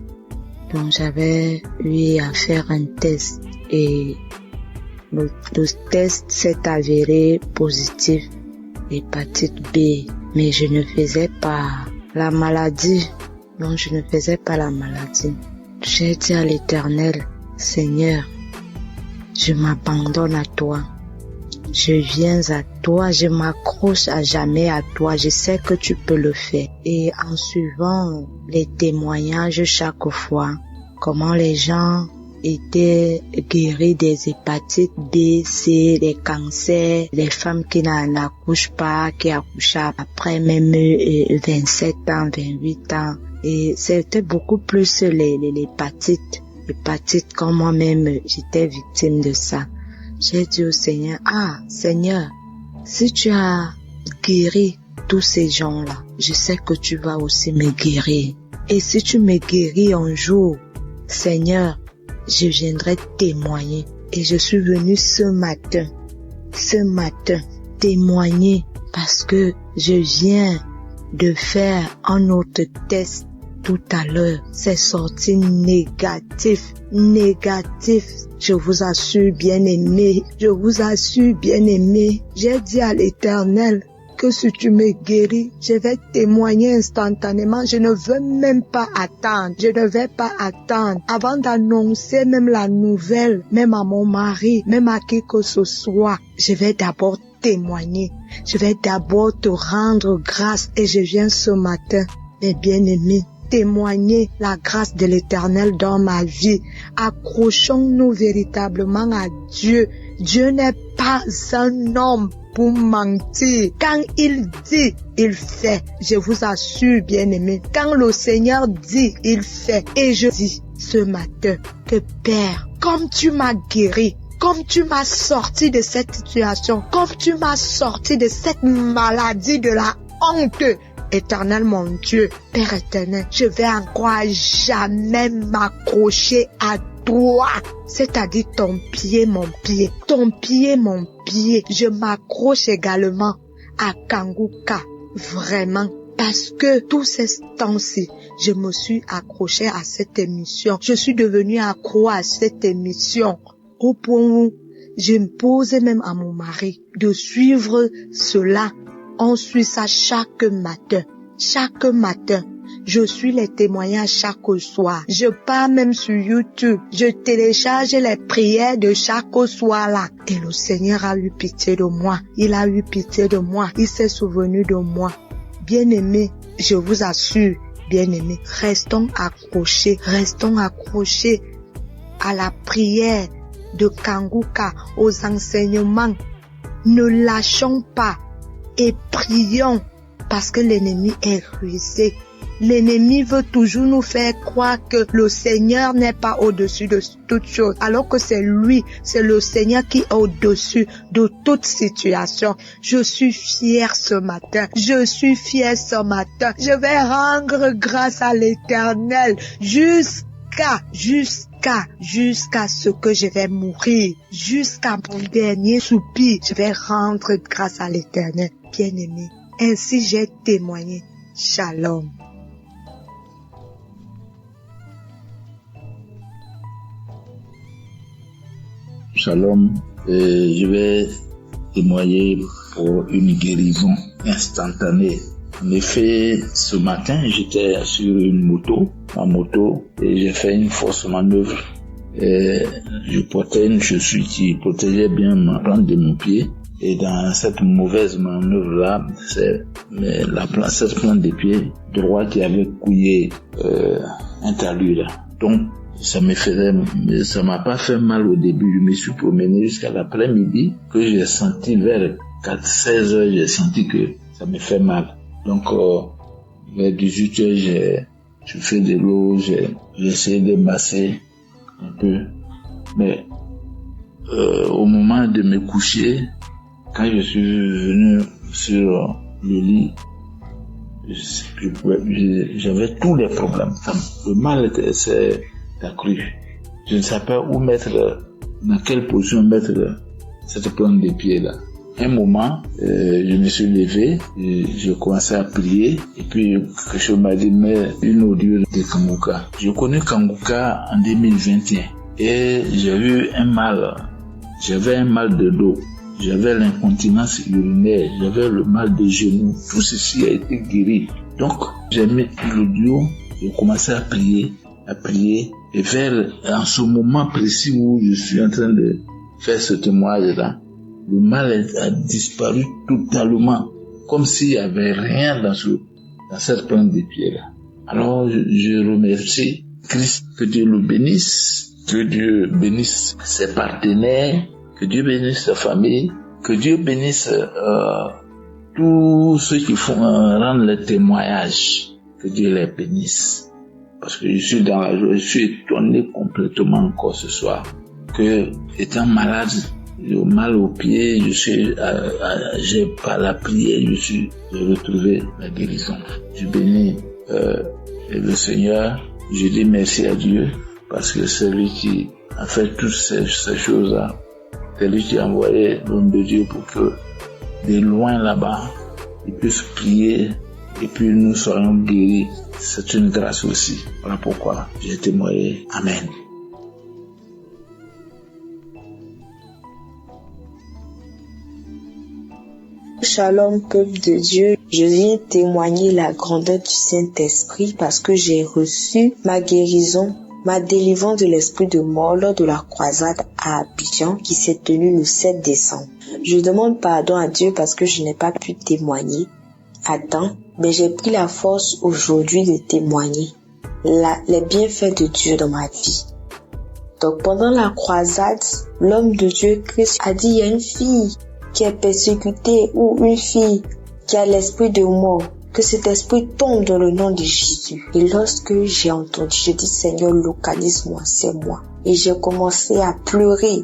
Donc j'avais eu à faire un test et le test s'est avéré positif, hépatite B, mais je ne faisais pas la maladie. Non, je ne faisais pas la maladie. J'ai dit à l'Éternel, Seigneur, je m'abandonne à toi. Je viens à toi, je m'accroche à jamais à toi. Je sais que tu peux le faire. Et en suivant les témoignages chaque fois, comment les gens étaient guéris des hépatites B, C, des cancers, les femmes qui n'accouchent pas, qui accouchent après même 27 ans, 28 ans. Et c'était beaucoup plus l'hépatite comme moi-même, j'étais victime de ça. J'ai dit au Seigneur, Seigneur, si tu as guéri tous ces gens-là, je sais que tu vas aussi me guérir. Et si tu me guéris un jour, Seigneur, je viendrai témoigner. Et je suis venue ce matin, témoigner parce que je viens de faire un autre test tout à l'heure. C'est sorti négatif. Je vous assure, bien-aimé. J'ai dit à l'Éternel que si tu me guéris, je vais témoigner instantanément. Je ne veux même pas attendre. Avant d'annoncer même la nouvelle, même à mon mari, même à qui que ce soit, je vais d'abord témoigner. Je vais d'abord te rendre grâce et je viens ce matin, mes bien-aimés, témoigner la grâce de l'Éternel dans ma vie. Accrochons-nous véritablement à Dieu. Dieu n'est pas un homme pour mentir. Quand il dit, il fait. Je vous assure, bien-aimés, quand le Seigneur dit, il fait. Et je dis ce matin que Père, comme tu m'as guéri, comme tu m'as sorti de cette situation, comme tu m'as sorti de cette maladie de la honte. Éternel mon Dieu, Père éternel, je vais encore à jamais m'accrocher à toi, c'est-à-dire ton pied, mon pied, ton pied, mon pied. Je m'accroche également à Kanguka, vraiment. Parce que tous ces temps-ci, je me suis accroché à cette émission. Je suis devenu accro à cette émission. Au point où je me posais même à mon mari de suivre cela. On suit ça chaque matin. Chaque matin. Je suis les témoignages chaque soir. Je pars même sur YouTube. Je télécharge les prières de chaque soir là. Et le Seigneur a eu pitié de moi. Il a eu pitié de moi. Il s'est souvenu de moi. Bien-aimés, je vous assure, bien-aimés, restons accrochés à la prière de Kanguka, aux enseignements. Ne lâchons pas et prions parce que l'ennemi est rusé. L'ennemi veut toujours nous faire croire que le Seigneur n'est pas au-dessus de toutes choses, alors que c'est lui, c'est le Seigneur qui est au-dessus de toute situation. Je suis fière ce matin. Je suis fière ce matin. Je vais rendre grâce à l'Éternel jusqu'à ce que je vais mourir, jusqu'à mon dernier soupir. Je vais rendre grâce à l'Éternel. Bien-aimé, ainsi j'ai témoigné. Shalom. Shalom, je vais témoigner pour une guérison instantanée. En effet, ce matin, j'étais sur ma moto, et j'ai fait une fausse manœuvre. Et je portais une chaussure qui protégeait bien ma plante de mon pied. Et dans cette mauvaise manœuvre-là, c'est cette plante de pied droit qui avait couillé un talus là. Donc, ça m'a pas fait mal au début. Je me suis promené jusqu'à l'après-midi que j'ai senti vers 16 heures, j'ai senti que ça me fait mal. Donc, vers 18 heures, j'ai fait de l'eau, j'ai essayé de masser un peu. Mais, au moment de me coucher, quand je suis venu sur le lit, j'avais tous les problèmes. Le mal s'est accru. Je ne savais pas dans quelle position mettre cette plante de pied là. Un moment, je me suis levé, je commençais à prier, et puis quelque chose m'a dit, mais une audio de Kanguka. Je connais Kanguka en 2021, et j'ai eu j'avais un mal de dos. J'avais l'incontinence urinaire, j'avais le mal de genoux, tout ceci a été guéri. Donc, j'ai mis l'audio, j'ai commencé à prier, et en ce moment précis où je suis en train de faire ce témoignage-là, le mal a disparu totalement, comme s'il n'y avait rien dans cette plante de pied-là. Alors, je remercie Christ, que Dieu le bénisse, que Dieu bénisse ses partenaires, que Dieu bénisse sa famille, que Dieu bénisse tous ceux qui rendent le témoignage, que Dieu les bénisse. Parce que je suis dans la joie, je suis étonné complètement encore ce soir, que étant malade, j'ai mal aux pieds, j'ai pas la prière, j'ai retrouvé la guérison. Je bénis le Seigneur, je dis merci à Dieu, parce que c'est lui qui a fait toutes ces choses-là. C'est lui qui a envoyé l'homme de Dieu pour que, de loin là-bas, il puisse prier et puis nous soyons guéris. C'est une grâce aussi. Voilà pourquoi j'ai témoigné. Amen. Shalom, peuple de Dieu. Je viens témoigner la grandeur du Saint-Esprit parce que j'ai reçu ma guérison, ma délivrance de l'esprit de mort lors de la croisade à Abidjan qui s'est tenue le 7 décembre. Je demande pardon à Dieu parce que je n'ai pas pu témoigner à temps, mais j'ai pris la force aujourd'hui de témoigner les bienfaits de Dieu dans ma vie. Donc pendant la croisade, l'homme de Dieu Christ a dit, il y a une fille qui est persécutée ou une fille qui a l'esprit de mort, que cet esprit tombe dans le nom de Jésus. Et lorsque j'ai entendu, j'ai dit, Seigneur, localise-moi, c'est moi. Et j'ai commencé à pleurer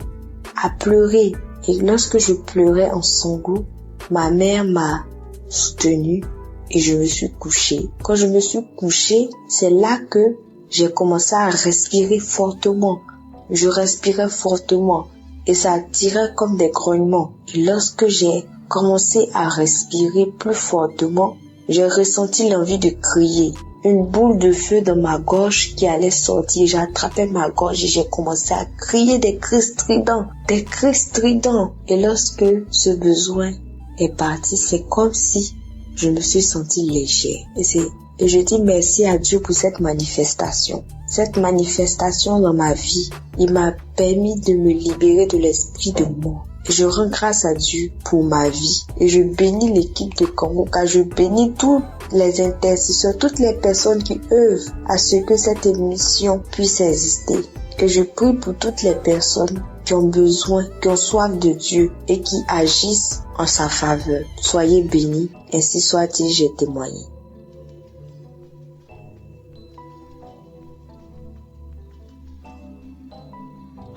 à pleurer. Et lorsque je pleurais en sanglots, ma mère m'a soutenue et je me suis couchée. Quand je me suis couchée, c'est là que j'ai commencé à respirer fortement. Je respirais fortement et ça tirait comme des grognements. Et lorsque j'ai commencé à respirer plus fortement, j'ai ressenti l'envie de crier. Une boule de feu dans ma gorge qui allait sortir. J'ai attrapé ma gorge et j'ai commencé à crier des cris stridents. Et lorsque ce besoin est parti, c'est comme si je me suis sentie légère. Et je dis merci à Dieu pour cette manifestation. Cette manifestation dans ma vie, il m'a permis de me libérer de l'esprit de mort. Et je rends grâce à Dieu pour ma vie. Et je bénis l'équipe de Kangoka. Je bénis tous les intercesseurs, toutes les personnes qui œuvrent à ce que cette émission puisse exister. Et je prie pour toutes les personnes qui ont besoin, qui ont soif de Dieu et qui agissent en sa faveur. Soyez bénis, ainsi soit-il, j'ai témoigné.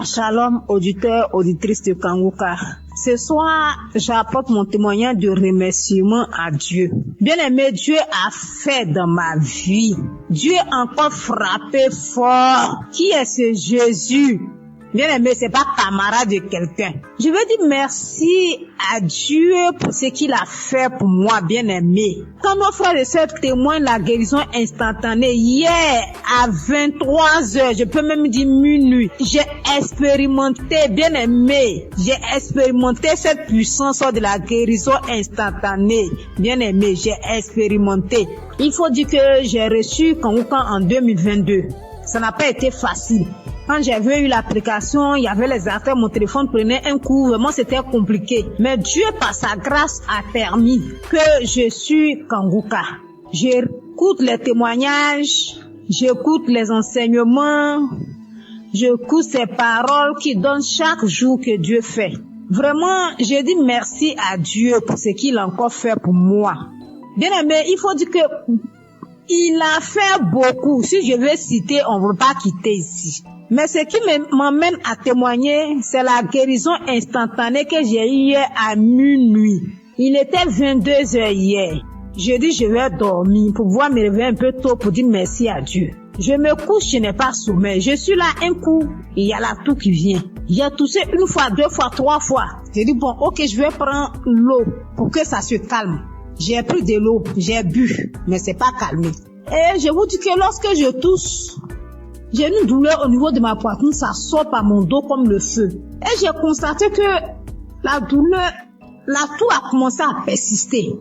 Shalom, auditeurs, auditrices de Kangoka. Ce soir, j'apporte mon témoignage de remerciement à Dieu. Bien-aimé, Dieu a fait dans ma vie. Dieu a encore frappé fort. Qui est ce Jésus? Bien-aimé, c'est pas camarade de quelqu'un. Je veux dire merci à Dieu pour ce qu'il a fait pour moi, bien-aimé. Quand nos frères et sœurs témoignent la guérison instantanée, hier à 23h, je peux même dire minuit, j'ai expérimenté, bien-aimé, j'ai expérimenté cette puissance de la guérison instantanée. Bien-aimé, j'ai expérimenté. Il faut dire que j'ai reçu Kangoka en 2022. Ça n'a pas été facile. Quand j'avais eu l'application, il y avait les affaires, mon téléphone prenait un coup, vraiment c'était compliqué. Mais Dieu, par sa grâce, a permis que je suis Kangoka. J'écoute les témoignages, j'écoute les enseignements, j'écoute ces paroles qui donnent chaque jour que Dieu fait. Vraiment, je dis merci à Dieu pour ce qu'il a encore fait pour moi. Bien aimé, il faut dire que il a fait beaucoup. Si je veux citer, on ne veut pas quitter ici. Mais ce qui m'amène à témoigner, c'est la guérison instantanée que j'ai eue hier à minuit. Il était 22h hier. Je dis je vais dormir pour pouvoir me réveiller un peu tôt pour dire merci à Dieu. Je me couche, je n'ai pas sommeil. Je suis là un coup, il y a la toux qui vient. J'ai toussé une fois, deux fois, trois fois. J'ai dit bon, ok, je vais prendre l'eau pour que ça se calme. J'ai pris de l'eau, j'ai bu, mais c'est pas calmé. Et je vous dis que lorsque je tousse, j'ai une douleur au niveau de ma poitrine, ça sort par mon dos comme le feu. Et j'ai constaté que la douleur, la toux a commencé à persister.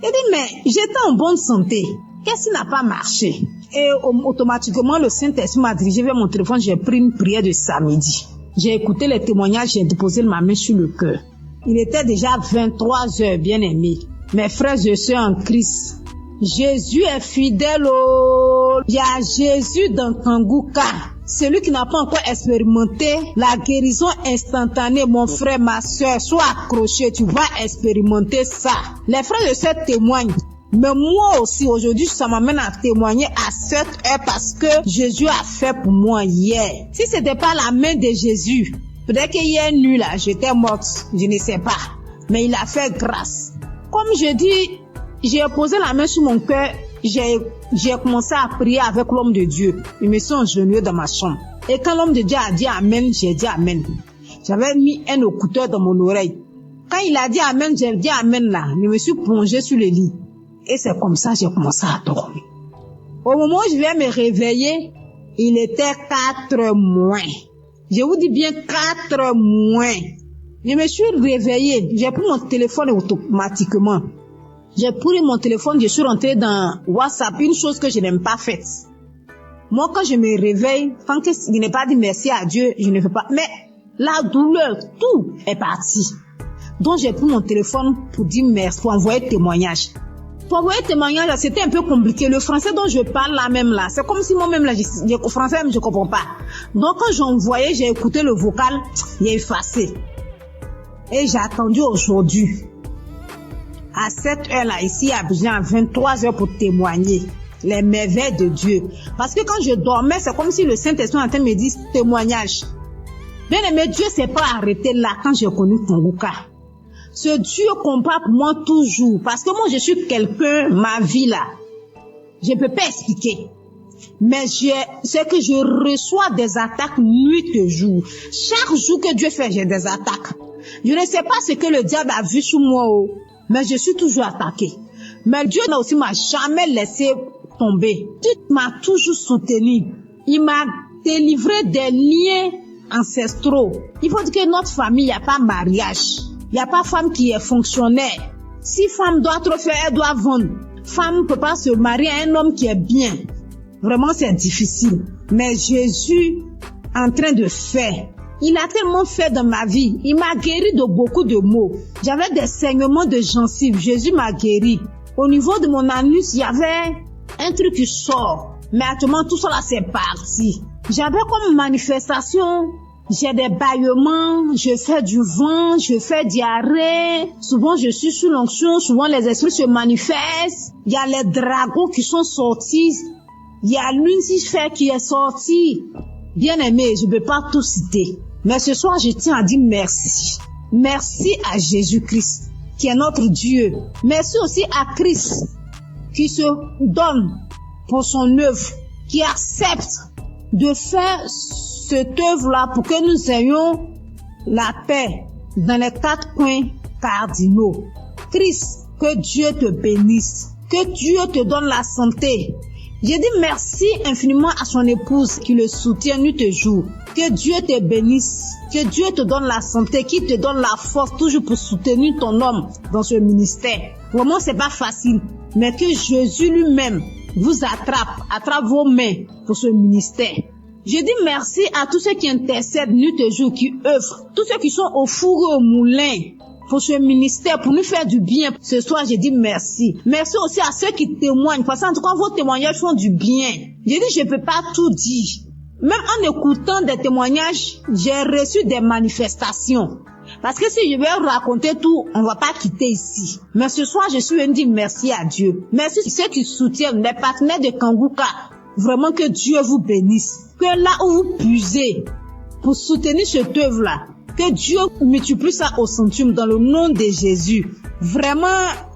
J'ai dit, mais j'étais en bonne santé. Qu'est-ce qui n'a pas marché? Et automatiquement, le Saint-Esprit m'a dirigé vers mon téléphone, j'ai pris une prière de samedi. J'ai écouté les témoignages, j'ai déposé ma main sur le cœur. Il était déjà 23h, bien aimé. Mes frères et sœurs en Christ, Jésus est fidèle. Il y a Jésus dans Kangoka. Celui qui n'a pas encore expérimenté la guérison instantanée, mon frère, ma sœur, sois accroché, tu vas expérimenter ça. Les frères et sœurs témoignent. Mais moi aussi, aujourd'hui, ça m'amène à témoigner à cette heure parce que Jésus a fait pour moi hier. Si c'était pas la main de Jésus, peut-être qu'hier nuit là, j'étais morte, je ne sais pas. Mais il a fait grâce. Comme je dis, j'ai posé la main sur mon cœur, j'ai commencé à prier avec l'homme de Dieu. Je me suis agenouillée dans ma chambre. Et quand l'homme de Dieu a dit Amen, j'ai dit Amen. J'avais mis un écouteur dans mon oreille. Quand il a dit Amen, j'ai dit Amen là. Je me suis plongée sur le lit. Et c'est comme ça que j'ai commencé à dormir. Au moment où je viens me réveiller, il était 4 moins. Je vous dis bien 4 moins. Je me suis réveillée. J'ai pris mon téléphone automatiquement. J'ai pris mon téléphone, je suis rentrée dans WhatsApp, une chose que je n'aime pas faite. Moi, quand je me réveille, tant que je n'ai pas dit merci à Dieu, je ne fais pas. Mais la douleur, tout est parti. Donc, j'ai pris mon téléphone pour dire merci, pour envoyer témoignage. Pour envoyer témoignage, c'était un peu compliqué. Le français dont je parle là même là, c'est comme si moi-même là, le français même je comprends pas. Donc, quand j'envoyais, j'ai écouté le vocal, il est effacé. Et j'ai attendu aujourd'hui. À cette heure-là, ici à Abidjan, à 23h pour témoigner les merveilles de Dieu. Parce que quand je dormais, c'est comme si le Saint-Esprit en train de me dire témoignage. Bien aimé, Dieu s'est pas arrêté là quand j'ai connu Kanguka. Ce Dieu combat pour moi toujours. Parce que moi, je suis quelqu'un, ma vie là, je ne peux pas expliquer. Mais c'est que je reçois des attaques nuit et jour. Chaque jour que Dieu fait, j'ai des attaques. Je ne sais pas ce que le diable a vu sur moi, mais je suis toujours attaquée. Mais Dieu aussi m'a jamais laissé tomber. Dieu m'a toujours soutenu. Il m'a délivré des liens ancestraux. Il faut dire que notre famille, il n'y a pas mariage. Il n'y a pas femme qui est fonctionnaire. Si femme doit trop faire, elle doit vendre. Femme ne peut pas se marier à un homme qui est bien. Vraiment, c'est difficile. Mais Jésus est en train de faire. Il a tellement fait dans ma vie. Il m'a guéri de beaucoup de maux. J'avais des saignements de gencives. Jésus m'a guéri. Au niveau de mon anus, il y avait un truc qui sort. Mais actuellement, tout ça là, c'est parti. J'avais comme manifestation, j'ai des bâillements, je fais du vent, je fais diarrhée. Souvent, je suis sous l'onction. Souvent, les esprits se manifestent. Il y a les dragons qui sont sortis. Il y a Lucifer qui est sorti. Bien aimé, je ne peux pas tout citer. Mais ce soir, je tiens à dire merci. Merci à Jésus-Christ, qui est notre Dieu. Merci aussi à Christ, qui se donne pour son œuvre, qui accepte de faire cette œuvre-là pour que nous ayons la paix dans les 4 coins cardinaux. Christ, que Dieu te bénisse, que Dieu te donne la santé. J'ai dit merci infiniment à son épouse qui le soutient nuit et jour. Que Dieu te bénisse, que Dieu te donne la santé, qui te donne la force toujours pour soutenir ton homme dans ce ministère. Vraiment, c'est pas facile, mais que Jésus lui-même vous attrape vos mains pour ce ministère. Je dis merci à tous ceux qui intercèdent nuit et jour, qui œuvrent, tous ceux qui sont au four et au moulin pour ce ministère, pour nous faire du bien. Ce soir, je dis merci. Merci aussi à ceux qui témoignent, parce qu'en tout cas, vos témoignages font du bien. Je dis, je peux pas tout dire. Même en écoutant des témoignages, j'ai reçu des manifestations. Parce que si je vais raconter tout, on va pas quitter ici. Mais ce soir, je suis venu dire merci à Dieu. Merci à ceux qui soutiennent, les partenaires de Kanguka. Vraiment que Dieu vous bénisse. Que là où vous puisez pour soutenir cette œuvre-là, que Dieu multiplie ça au centuple dans le nom de Jésus. Vraiment,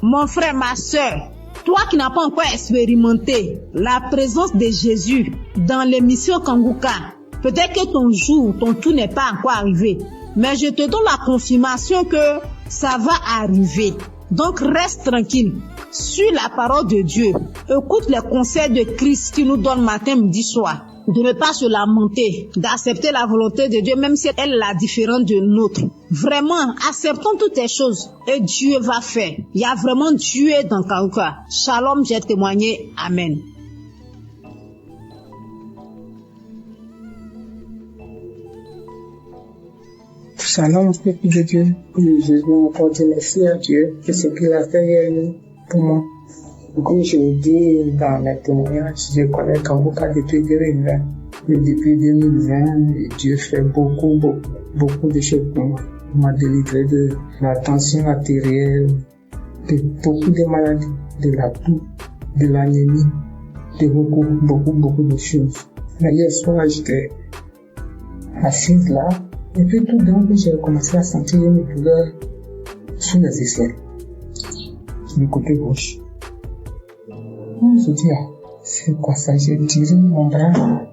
mon frère, ma soeur, toi qui n'as pas encore expérimenté la présence de Jésus dans l'émission Kanguka, peut-être que ton tour n'est pas encore arrivé. Mais je te donne la confirmation que ça va arriver. Donc reste tranquille. Suis la parole de Dieu. Écoute les conseils de Christ qui nous donne matin, midi, soir. De ne pas se lamenter, d'accepter la volonté de Dieu, même si elle est la différente de nôtre. Vraiment, acceptons toutes les choses et Dieu va faire. Il y a vraiment Dieu dans Kanguka. Shalom, j'ai témoigné. Amen. Shalom, peuple de Dieu. Je veux encore dire merci à Dieu de ce qu'il a fait pour moi. Comme je l'ai dit dans mes témoignages, je connais Kanguka depuis 2020. Et depuis 2020, Dieu fait beaucoup de choses pour moi. Il m'a délivré de la tension artérielle, de beaucoup de maladies, de la toux, de l'anémie, de beaucoup de choses. Mais hier soir, j'étais assise là, et puis tout d'un coup, j'ai commencé à sentir une douleur sous les aisselles, sur le côté gauche. Je dis, c'est quoi ça? J'ai tiré mon bras,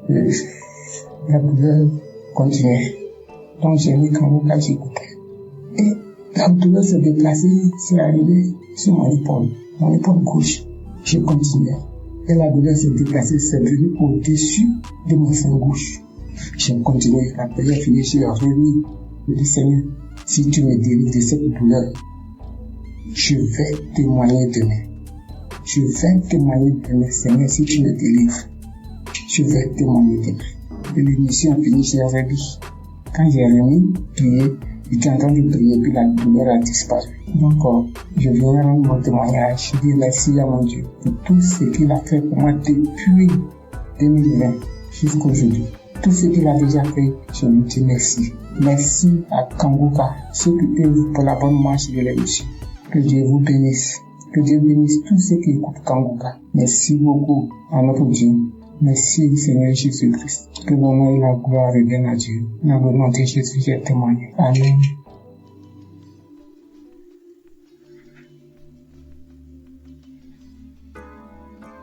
la douleur continuait. Donc j'ai mis Kanguka, j'écoutais. Et la douleur s'est déplacée, c'est arrivé sur mon épaule gauche. J'ai continué. Et la douleur s'est déplacée, c'est venu au-dessus de mon sein gauche. J'ai continué. Après j'ai fini, j'ai remis. Je dis, Seigneur, si tu me délivres de cette douleur, je vais témoigner demain. Je vais témoigner demain, Seigneur, si tu me délivres. Je vais témoigner demain. Et l'émission a fini, j'ai remis. Quand j'ai remis, prié, j'étais en train de prier, puis la douleur a disparu. Donc, je viens rendre mon témoignage. Je dis merci à mon Dieu pour tout ce qu'il a fait pour moi depuis 2020 jusqu'à aujourd'hui. Tout ce qu'il a déjà fait, je lui dis merci. Merci à Kanguka, ceux qui œuvrent pour la bonne marche de l'émission. Que Dieu vous bénisse. Que Dieu bénisse tous ceux qui écoutent Kanguka. Merci beaucoup à notre Dieu. Merci Seigneur Jésus-Christ. Que l'honneur et la gloire reviennent à Dieu. Dans le nom de Jésus, j'ai témoigné. Amen.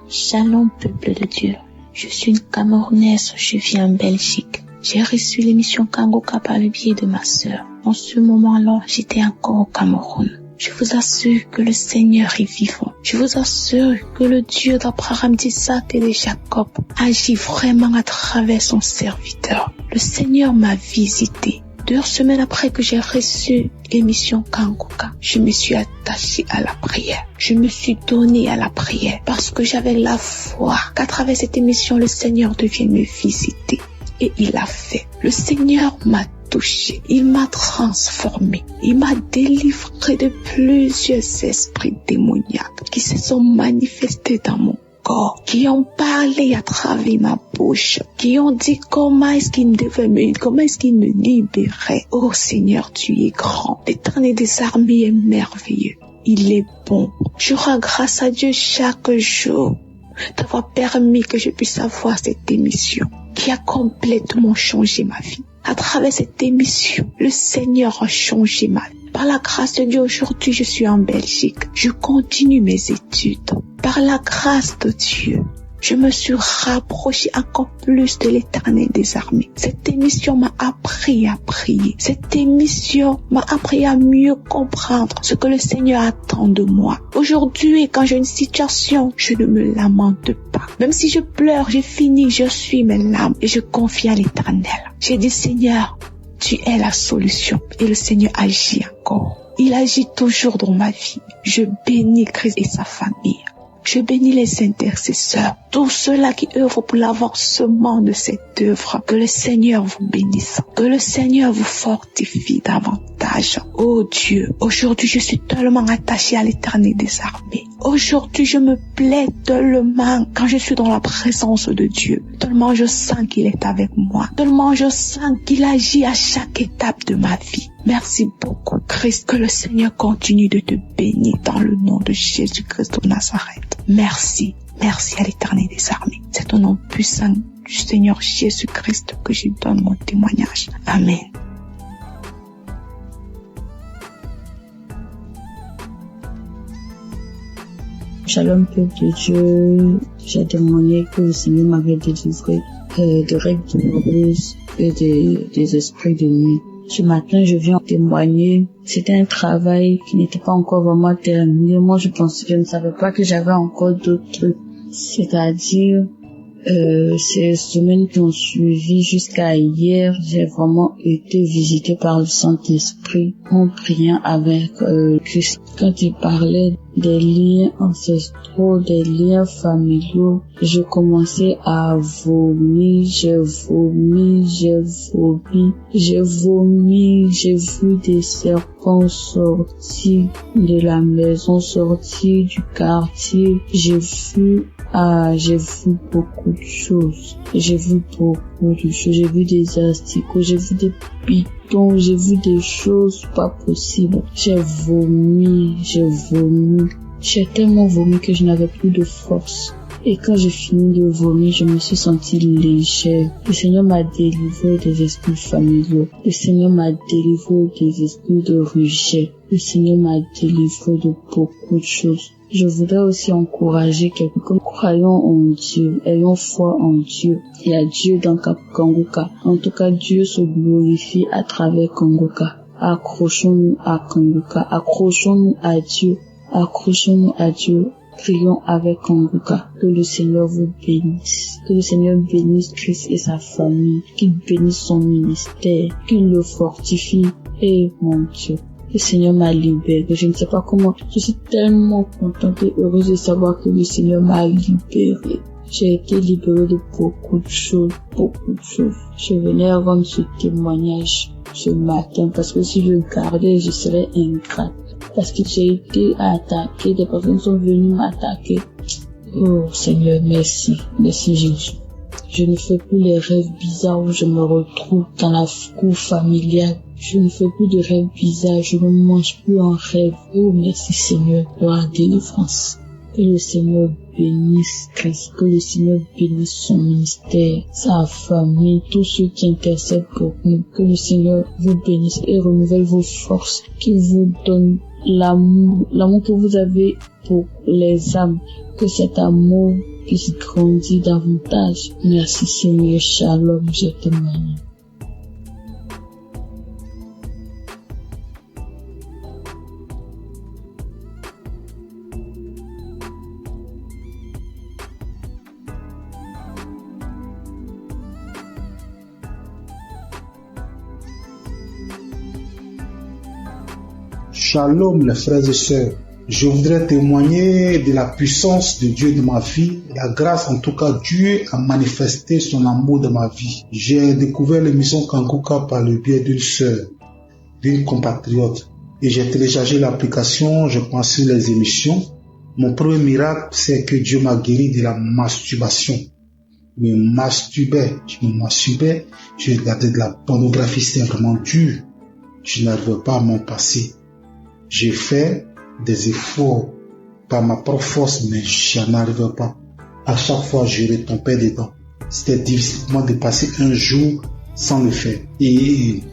Shalom, peuple de Dieu. Je suis une Camerounaise, je vis en Belgique. J'ai reçu l'émission Kangoka par le biais de ma sœur. En ce moment-là, j'étais encore au Cameroun. Je vous assure que le Seigneur est vivant. Je vous assure que le Dieu d'Abraham, d'Isaac et de Jacob agit vraiment à travers son serviteur. Le Seigneur m'a visité. 2 semaines après que j'ai reçu l'émission Kangoka, je me suis attachée à la prière. Je me suis donnée à la prière parce que j'avais la foi qu'à travers cette émission, le Seigneur devienne me visiter. Et il l'a fait. Le Seigneur m'a touché. Il m'a transformé. Il m'a délivré de plusieurs esprits démoniaques qui se sont manifestés dans mon corps, qui ont parlé à travers ma bouche, qui ont dit comment est-ce qu'il me libérait. Oh Seigneur, tu es grand. L'Éternel des armées est merveilleux. Il est bon. Je rends grâce à Dieu chaque jour d'avoir permis que je puisse avoir cette émission qui a complètement changé ma vie. À travers cette émission, le Seigneur a changé ma vie. Par la grâce de Dieu, aujourd'hui, je suis en Belgique. Je continue mes études. Par la grâce de Dieu, je me suis rapprochée encore plus de l'Éternel des armées. Cette émission m'a appris à prier. Cette émission m'a appris à mieux comprendre ce que le Seigneur attend de moi. Aujourd'hui, quand j'ai une situation, je ne me lamente pas. Même si je pleure, je finis, je suis mes larmes et je confie à l'Éternel. J'ai dit, Seigneur, tu es la solution. Et le Seigneur agit encore. Il agit toujours dans ma vie. Je bénis Christ et sa famille. Je bénis les intercesseurs, tous ceux-là qui œuvrent pour l'avancement de cette œuvre. Que le Seigneur vous bénisse, que le Seigneur vous fortifie davantage. Oh Dieu, aujourd'hui je suis tellement attachée à l'Éternel des armées. Aujourd'hui je me plais tellement quand je suis dans la présence de Dieu. Tellement je sens qu'il est avec moi. Tellement je sens qu'il agit à chaque étape de ma vie. Merci beaucoup Christ, que le Seigneur continue de te bénir dans le nom de Jésus-Christ de Nazareth. Merci, merci à l'Éternel des armées. C'est au nom puissant du Seigneur Jésus-Christ que je donne mon témoignage. Amen. Shalom peuple de Dieu, j'ai témoigné que le Seigneur m'avait délivré de règles douloureuses et des esprits de nuit. Ce matin, je viens témoigner. C'était un travail qui n'était pas encore vraiment terminé. Moi, je ne savais pas que j'avais encore d'autres trucs. C'est-à-dire, ces semaines qui ont suivi jusqu'à hier, j'ai vraiment été visitée par le Saint-Esprit en priant avec Christ. Quand il parlait des liens ancestraux, des liens familiaux, je commençais à vomir, j'ai vu des serpents sortir de la maison, sortir du quartier, j'ai vu beaucoup de choses. J'ai vu des asticots, j'ai vu des pitons, j'ai vu des choses pas possibles. J'ai vomi. J'ai tellement vomi que je n'avais plus de force. Et quand j'ai fini de vomir, je me suis sentie légère. Le Seigneur m'a délivré des esprits familiaux. Le Seigneur m'a délivré des esprits de rejet. Le Seigneur m'a délivré de beaucoup de choses. Je voudrais aussi encourager quelqu'un. Croyons en Dieu, ayons foi en Dieu. Il y a Dieu dans Kangoka. En tout cas, Dieu se glorifie à travers Kangoka. Accrochons-nous à Kangoka. Accrochons-nous à Dieu. Accrochons-nous à Dieu. Prions avec Kangoka. Que le Seigneur vous bénisse. Que le Seigneur bénisse Christ et sa famille. Qu'il bénisse son ministère. Qu'il le fortifie. Et mon Dieu, le Seigneur m'a libéré. Je ne sais pas comment. Je suis tellement contente et heureuse de savoir que le Seigneur m'a libéré. J'ai été libérée de beaucoup de choses. Je venais rendre ce témoignage ce matin parce que si je gardais, je serais ingrate. Parce que j'ai été attaquée, des personnes sont venues m'attaquer. Oh Seigneur, merci. Merci Jésus. Je ne fais plus les rêves bizarres où je me retrouve dans la cour familiale. Je ne fais plus de rêves bizarres, je ne mange plus en rêve. Oh merci Seigneur pour la délivrance. Que le Seigneur bénisse Christ, que le Seigneur bénisse son ministère, sa famille, tous ceux qui intercèdent pour nous. Que le Seigneur vous bénisse et renouvelle vos forces, qu'il vous donne l'amour que vous avez pour les âmes, que cet amour puisse grandir davantage. Merci Seigneur, shalom, je témoigne. Shalom les frères et sœurs, je voudrais témoigner de la puissance de Dieu dans ma vie, la grâce en tout cas, Dieu a manifesté son amour dans ma vie. J'ai découvert l'émission Kanguka par le biais d'une sœur, d'une compatriote, et j'ai téléchargé l'application, je pense sur les émissions. Mon premier miracle, c'est que Dieu m'a guéri de la masturbation. Je me masturbais, je regardais de la pornographie, c'était vraiment dur. Je n'arrivais pas à m'en passer. J'ai fait des efforts par ma propre force, mais je n'arrivais pas. À chaque fois, je retombais dedans. C'était difficile pour moi de passer un jour sans le faire. Et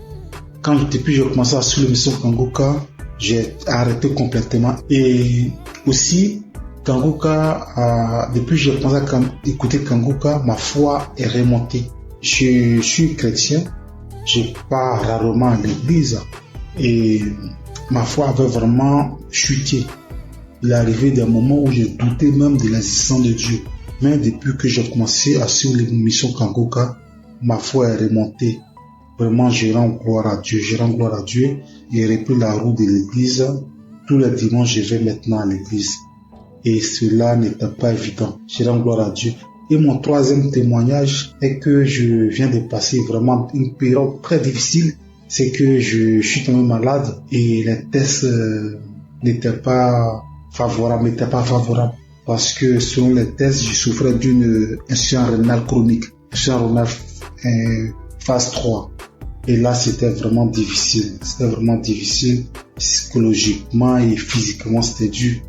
depuis que j'ai commencé à suivre l'émission Kanguka, j'ai arrêté complètement. Et aussi, Kanguka, depuis que j'ai commencé à écouter Kanguka, ma foi est remontée. Je suis chrétien, je pars rarement à l'église et ma foi avait vraiment chuté. Il est arrivé des moments où j'ai douté même de l'existence de Dieu. Mais depuis que j'ai commencé à suivre l'émission Kanguka, ma foi est remontée. Vraiment, je rends gloire à Dieu. Et repris la roue de l'église. Tous les dimanches, je vais maintenant à l'église. Et cela n'était pas évident. Je rends gloire à Dieu. Et mon troisième témoignage est que je viens de passer vraiment une période très difficile. C'est que je suis tombé malade et les tests n'étaient pas favorables. Parce que selon les tests, je souffrais d'une insuffisance rénale chronique. Insuffisance rénale phase 3. Et là, c'était vraiment difficile. Psychologiquement et physiquement, c'était dur.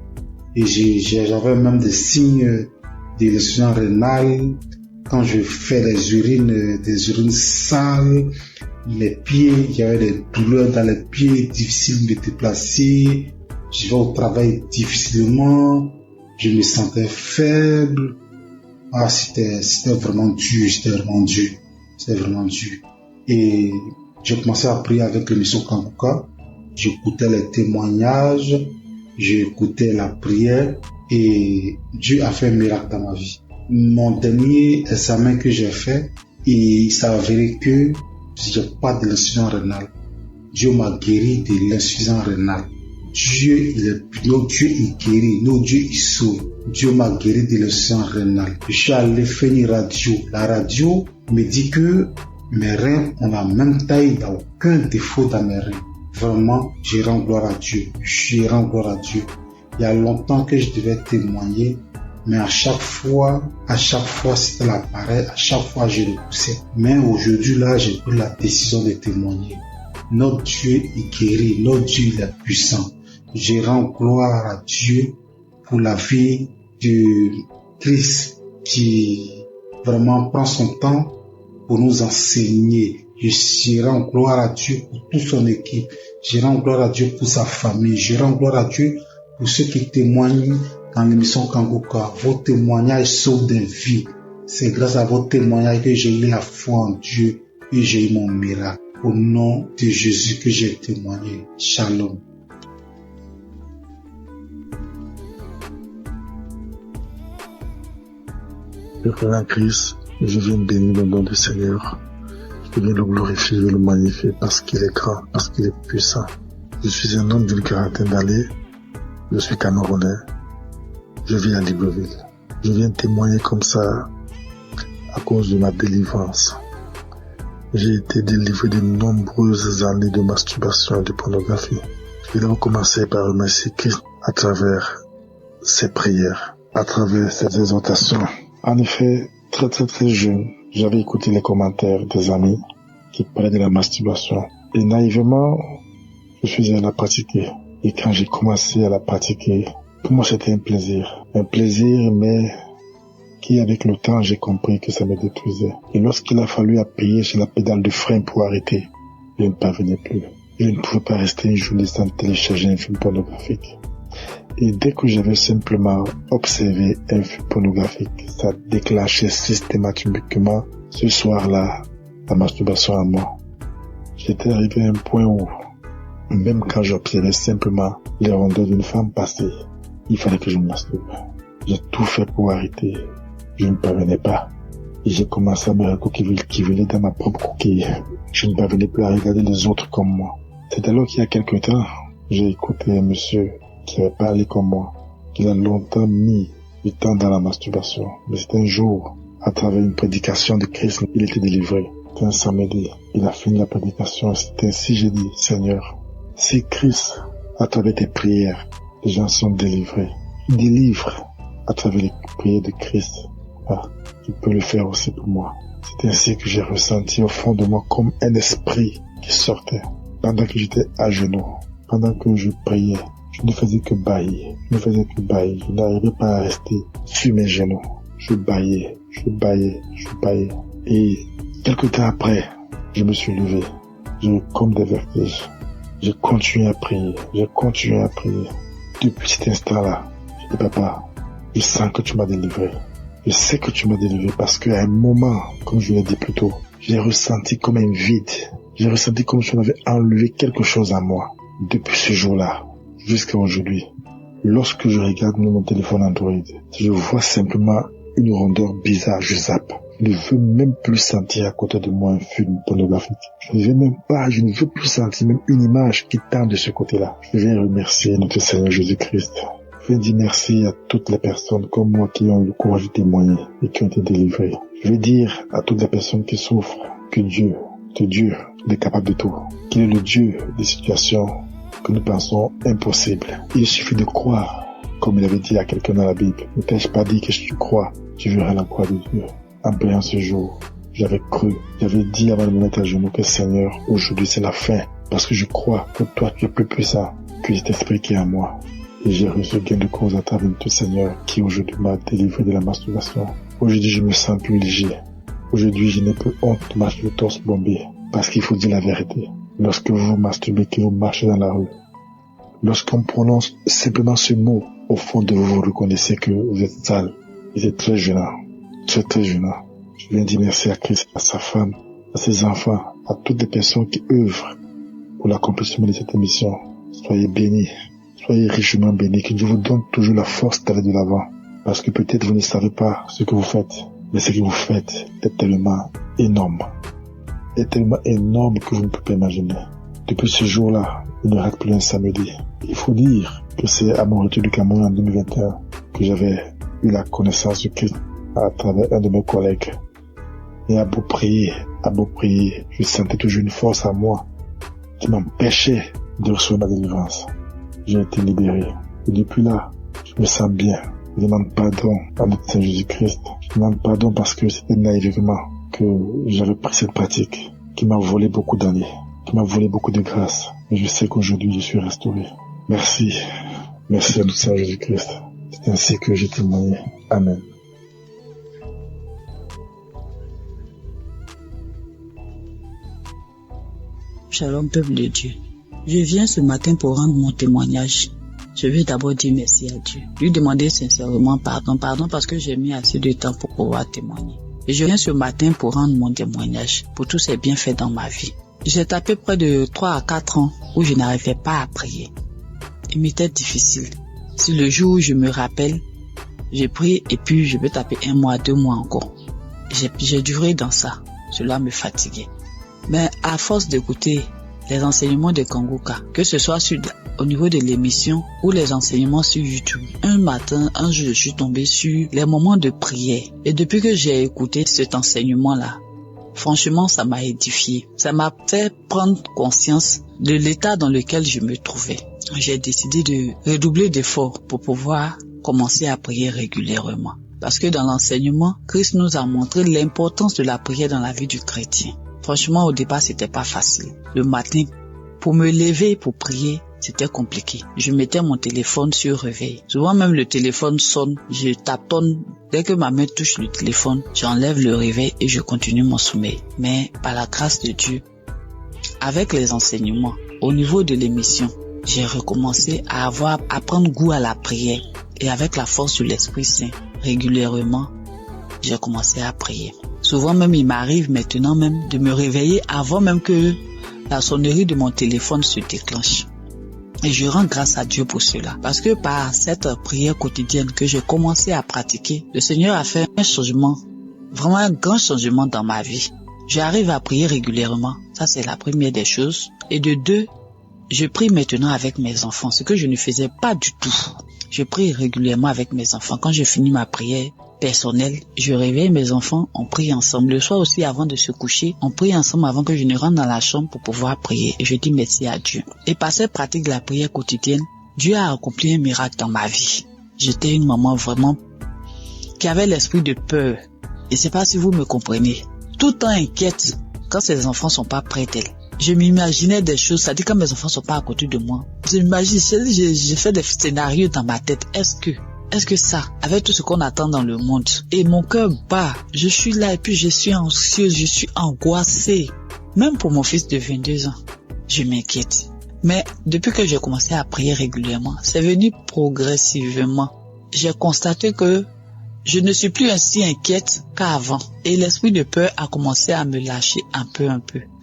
Et j'avais même des signes de l'insuffisance rénale. Quand je fais des urines sales, les pieds, il y avait des douleurs dans les pieds, difficile de me déplacer. Je vais au travail difficilement. Je me sentais faible. C'était vraiment dur. Et j'ai commencé à prier avec l'émission Kanguka. J'écoutais les témoignages, j'écoutais la prière et Dieu a fait un miracle dans ma vie. Mon dernier examen que j'ai fait, il s'est avéré que j'ai pas de l'insuffisance rénale. Dieu m'a guéri de l'insuffisance rénale. Notre Dieu il guérit, notre Dieu il sauve. Dieu m'a guéri de l'insuffisance rénale. Je suis allé faire une radio. La radio me dit que mes reins ont la même taille, il n'y a aucun défaut dans mes reins. Vraiment, je rends gloire à Dieu. Il y a longtemps que je devais témoigner, mais à chaque fois, c'était l'appareil, à chaque fois, je repoussais. Mais aujourd'hui, là, j'ai pris la décision de témoigner. Notre Dieu est guéri, notre Dieu il est puissant. Je rends gloire à Dieu pour la vie de Christ qui vraiment prend son temps pour nous enseigner. Je rends gloire à Dieu pour toute son équipe. Je rends gloire à Dieu pour sa famille. Je rends gloire à Dieu pour ceux qui témoignent dans l'émission Kanguka. Vos témoignages sauvent des vies. C'est grâce à vos témoignages que j'ai eu la foi en Dieu et j'ai eu mon miracle. Au nom de Jésus que j'ai témoigné. Shalom. Je prie en Christ, je viens bénir le nom du Seigneur. Je viens le glorifier, je le magnifier parce qu'il est grand, parce qu'il est puissant. Je suis un homme d'une quarantaine d'années. Je suis Camerounais. Je vis à Libreville. Je viens témoigner comme ça à cause de ma délivrance. J'ai été délivré de nombreuses années de masturbation et de pornographie. Je vais commencer par remercier Christ à travers ses prières, à travers ses exhortations. En effet, très jeune, j'avais écouté les commentaires des amis qui parlaient de la masturbation. Et naïvement, je suis allé la pratiquer. Et quand j'ai commencé à la pratiquer, Pour moi, c'était un plaisir, mais qui, avec le temps, j'ai compris que ça me détruisait. Et lorsqu'il a fallu appuyer sur la pédale de frein pour arrêter, je ne parvenais plus. Je ne pouvais pas rester une journée sans télécharger un film pornographique. Et dès que j'avais simplement observé un film pornographique, ça déclenchait systématiquement ce soir-là la masturbation à moi. J'étais arrivé à un point où, même quand j'observais simplement les rondeurs d'une femme passer, il fallait que je me masturbe. J'ai tout fait pour arrêter. Je ne parvenais pas. Et j'ai commencé à me recoquiller dans ma propre coquille. Je ne parvenais plus à regarder les autres comme moi. C'est alors qu'il y a quelque temps, j'ai écouté un monsieur qui avait parlé comme moi, qu'il a longtemps mis du temps dans la masturbation. Mais c'était un jour, à travers une prédication de Christ, il était délivré. C'était un samedi. Il a fini la prédication. C'était ainsi, j'ai dit, Seigneur, si Christ, à travers tes prières, les gens sont délivrés, il délivre à travers les prières de Christ. Tu peux le faire aussi pour moi. C'est ainsi que j'ai ressenti au fond de moi comme un esprit qui sortait. Pendant que j'étais à genoux, pendant que je priais, je ne faisais que bâiller. Je n'arrivais pas à rester sur mes genoux. Je bâillais. Et quelque temps après, je me suis levé. J'ai eu comme des vertiges. J'ai continué à prier. Depuis cet instant-là, je dis, papa, je sens que tu m'as délivré. Je sais que tu m'as délivré parce qu'à un moment, comme je l'ai dit plus tôt, j'ai ressenti comme un vide. J'ai ressenti comme si on avait enlevé quelque chose à moi. Depuis ce jour-là, jusqu'à aujourd'hui, lorsque je regarde mon téléphone Android, je vois simplement une rondeur bizarre, je zappe. Je ne veux même plus sentir à côté de moi un film pornographique. Je ne veux plus sentir même une image qui tend de ce côté-là. Je vais remercier notre Seigneur Jésus-Christ. Je vais dire merci à toutes les personnes comme moi qui ont eu le courage de témoigner et qui ont été délivrées. Je vais dire à toutes les personnes qui souffrent que Dieu est capable de tout. Qu'il est le Dieu des situations que nous pensons impossibles. Il suffit de croire, comme il avait dit à quelqu'un dans la Bible. Ne t'ai-je pas dit que si tu crois, tu verras la gloire de Dieu. En priant ce jour, j'avais cru, j'avais dit avant de me mettre à genoux que Seigneur, aujourd'hui c'est la fin. Parce que je crois que toi tu es plus puissant que cet esprit qui est en moi. Et j'ai reçu gain de cause à travers tout Seigneur qui aujourd'hui m'a délivré de la masturbation. Aujourd'hui je me sens plus léger. Aujourd'hui je n'ai plus honte de marcher le torse bombé. Parce qu'il faut dire la vérité. Lorsque vous vous masturbez, que vous marchez dans la rue, lorsqu'on prononce simplement ce mot, au fond de vous, vous reconnaissez que vous êtes sale. Et c'est très gênant. Très gênant. Je viens dire merci à Christ, à sa femme, à ses enfants, à toutes les personnes qui œuvrent pour l'accomplissement de cette émission. Soyez bénis. Soyez richement bénis. Que Dieu vous donne toujours la force d'aller de l'avant. Parce que peut-être vous ne savez pas ce que vous faites. Mais ce que vous faites est tellement énorme. Est tellement énorme que vous ne pouvez pas imaginer. Depuis ce jour-là, il ne rate plus un samedi. Il faut dire que c'est à mon retour du Cameroun en 2021 que j'avais eu la connaissance de Christ à travers un de mes collègues. Et à beau prier, je sentais toujours une force en moi qui m'empêchait de recevoir ma délivrance. J'ai été libéré. Et depuis là, je me sens bien. Je demande pardon à notre Seigneur Jésus-Christ. Je demande pardon parce que c'était naïvement que j'avais pris cette pratique qui m'a volé beaucoup d'années, qui m'a volé beaucoup de grâce. Mais je sais qu'aujourd'hui je suis restauré. Merci. Merci à notre Seigneur Jésus-Christ. C'est ainsi que j'ai témoigné. Amen. Shalom, peuple de Dieu. Je viens ce matin pour rendre mon témoignage. Je veux d'abord dire merci à Dieu. Lui demander sincèrement pardon parce que j'ai mis assez de temps pour pouvoir témoigner. Et je viens ce matin pour rendre mon témoignage pour tous ces bienfaits dans ma vie. J'ai tapé près de 3 à 4 ans où je n'arrivais pas à prier. Il m'était difficile. Si le jour où je me rappelle, j'ai prié et puis je peux taper 1 mois, 2 mois encore. J'ai duré dans ça. Cela me fatiguait. Mais à force d'écouter les enseignements de Kanguka, que ce soit au niveau de l'émission ou les enseignements sur YouTube, un jour je suis tombé sur les moments de prière. Et depuis que j'ai écouté cet enseignement-là, franchement, ça m'a édifié. Ça m'a fait prendre conscience de l'état dans lequel je me trouvais. J'ai décidé de redoubler d'efforts pour pouvoir commencer à prier régulièrement. Parce que dans l'enseignement, Christ nous a montré l'importance de la prière dans la vie du chrétien. Franchement, au départ, c'était pas facile. Le matin, pour me lever, pour prier, c'était compliqué. Je mettais mon téléphone sur réveil. Souvent même le téléphone sonne, je tâtonne. Dès que ma main touche le téléphone, j'enlève le réveil et je continue mon sommeil. Mais par la grâce de Dieu, avec les enseignements, au niveau de l'émission, j'ai recommencé à prendre goût à la prière. Et avec la force de l'Esprit Saint, régulièrement, j'ai commencé à prier. Souvent même, il m'arrive maintenant même de me réveiller avant même que la sonnerie de mon téléphone se déclenche. Et je rends grâce à Dieu pour cela. Parce que par cette prière quotidienne que j'ai commencé à pratiquer, le Seigneur a fait un changement, vraiment un grand changement dans ma vie. J'arrive à prier régulièrement. Ça, c'est la première des choses. Et de deux, je prie maintenant avec mes enfants, ce que je ne faisais pas du tout. Je prie régulièrement avec mes enfants. Quand je finis ma prière personnelle, je réveille mes enfants, on prie ensemble. Le soir aussi, avant de se coucher, on prie ensemble avant que je ne rentre dans la chambre pour pouvoir prier. Et je dis merci à Dieu. Et par cette pratique de la prière quotidienne, Dieu a accompli un miracle dans ma vie. J'étais une maman vraiment qui avait l'esprit de peur. Et c'est pas si vous me comprenez. Tout le temps inquiète quand ses enfants sont pas près d'elle. Je m'imaginais des choses, ça dit quand mes enfants sont pas à côté de moi. Je m'imagine, j'ai fait des scénarios dans ma tête. Est-ce que ça, avec tout ce qu'on attend dans le monde, et mon cœur bat, je suis là et puis je suis anxieuse, je suis angoissée. Même pour mon fils de 22 ans, je m'inquiète. Mais depuis que j'ai commencé à prier régulièrement, c'est venu progressivement. J'ai constaté que je ne suis plus ainsi inquiète qu'avant. Et l'esprit de peur a commencé à me lâcher un peu.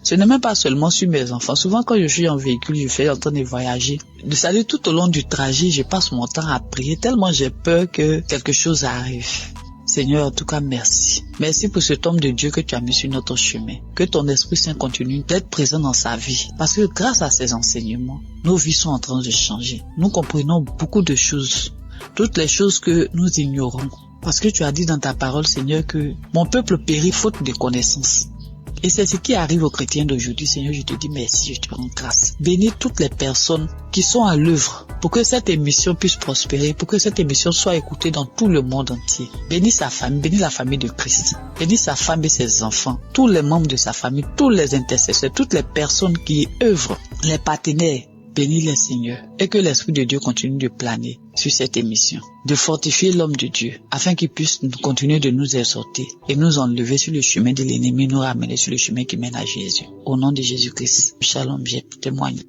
Ce n'est même pas seulement sur mes enfants. Souvent quand je suis en véhicule, je fais en train de voyager. C'est-à-dire tout au long du trajet, je passe mon temps à prier tellement j'ai peur que quelque chose arrive. Seigneur, en tout cas, merci. Merci pour cet homme de Dieu que tu as mis sur notre chemin. Que ton Esprit Saint continue d'être présent dans sa vie. Parce que grâce à ces enseignements, nos vies sont en train de changer. Nous comprenons beaucoup de choses. Toutes les choses que nous ignorons. Parce que tu as dit dans ta parole, Seigneur, que mon peuple périt faute de connaissance. Et c'est ce qui arrive aux chrétiens d'aujourd'hui. Seigneur, je te dis merci, je te rends grâce. Bénis toutes les personnes qui sont à l'œuvre pour que cette émission puisse prospérer, pour que cette émission soit écoutée dans tout le monde entier. Bénis sa famille, bénis la famille de Christ. Bénis sa femme et ses enfants, tous les membres de sa famille, tous les intercesseurs, toutes les personnes qui œuvrent, les partenaires. Bénis-les, Seigneur, et que l'Esprit de Dieu continue de planer sur cette émission, de fortifier l'homme de Dieu, afin qu'il puisse continuer de nous exhorter et nous enlever sur le chemin de l'ennemi, nous ramener sur le chemin qui mène à Jésus. Au nom de Jésus-Christ, shalom, je témoigne.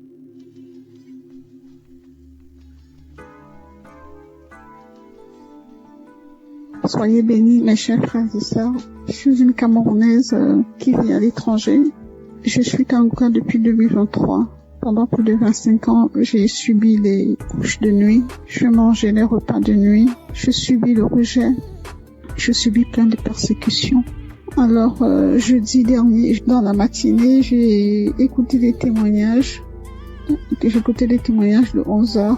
Soyez bénis, mes chers frères et sœurs. Je suis une Camerounaise qui vit à l'étranger. Je suis Kanguka depuis 2023. Pendant plus de 25 ans, j'ai subi les couches de nuit, je mangeais les repas de nuit, je subis le rejet, je subis plein de persécutions. Alors, jeudi dernier, dans la matinée, j'ai écouté des témoignages. J'ai écouté des témoignages de 11h.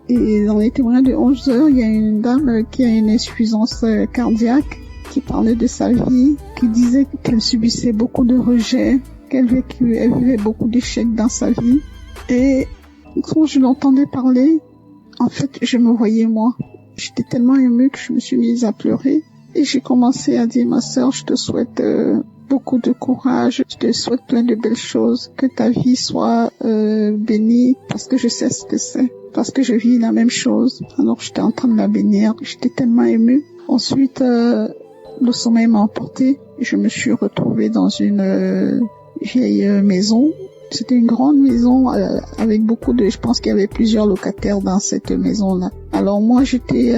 Et dans les témoignages de 11h, il y a une dame qui a une insuffisance cardiaque, qui parlait de sa vie, qui disait qu'elle subissait beaucoup de rejet, qu'elle vivait beaucoup d'échecs dans sa vie. Et quand je l'entendais parler, en fait, je me voyais moi. J'étais tellement émue que je me suis mise à pleurer. Et j'ai commencé à dire, ma sœur, je te souhaite beaucoup de courage. Je te souhaite plein de belles choses. Que ta vie soit bénie, parce que je sais ce que c'est. Parce que je vis la même chose. Alors j'étais en train de la bénir. J'étais tellement émue. Ensuite, le sommeil m'a emporté. Je me suis retrouvée dans une vieille maison. C'était une grande maison avec beaucoup de... Je pense qu'il y avait plusieurs locataires dans cette maison-là. Alors moi, c'était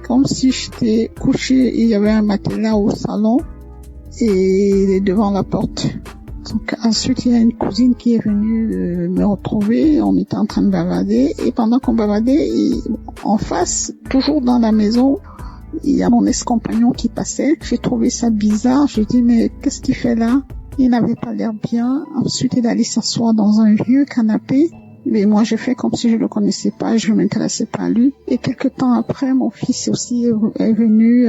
comme si j'étais couchée. Il y avait un matelas au salon et devant la porte. Donc ensuite, il y a une cousine qui est venue me retrouver. On était en train de bavader. Et pendant qu'on bavadait, en face, toujours dans la maison, il y a mon ex-compagnon qui passait. J'ai trouvé ça bizarre. J'ai dit, mais qu'est-ce qu'il fait là? Il n'avait pas l'air bien. Ensuite, il allait s'asseoir dans un vieux canapé. Mais moi, j'ai fait comme si je le connaissais pas. Je m'intéressais pas à lui. Et quelque temps après, mon fils aussi est venu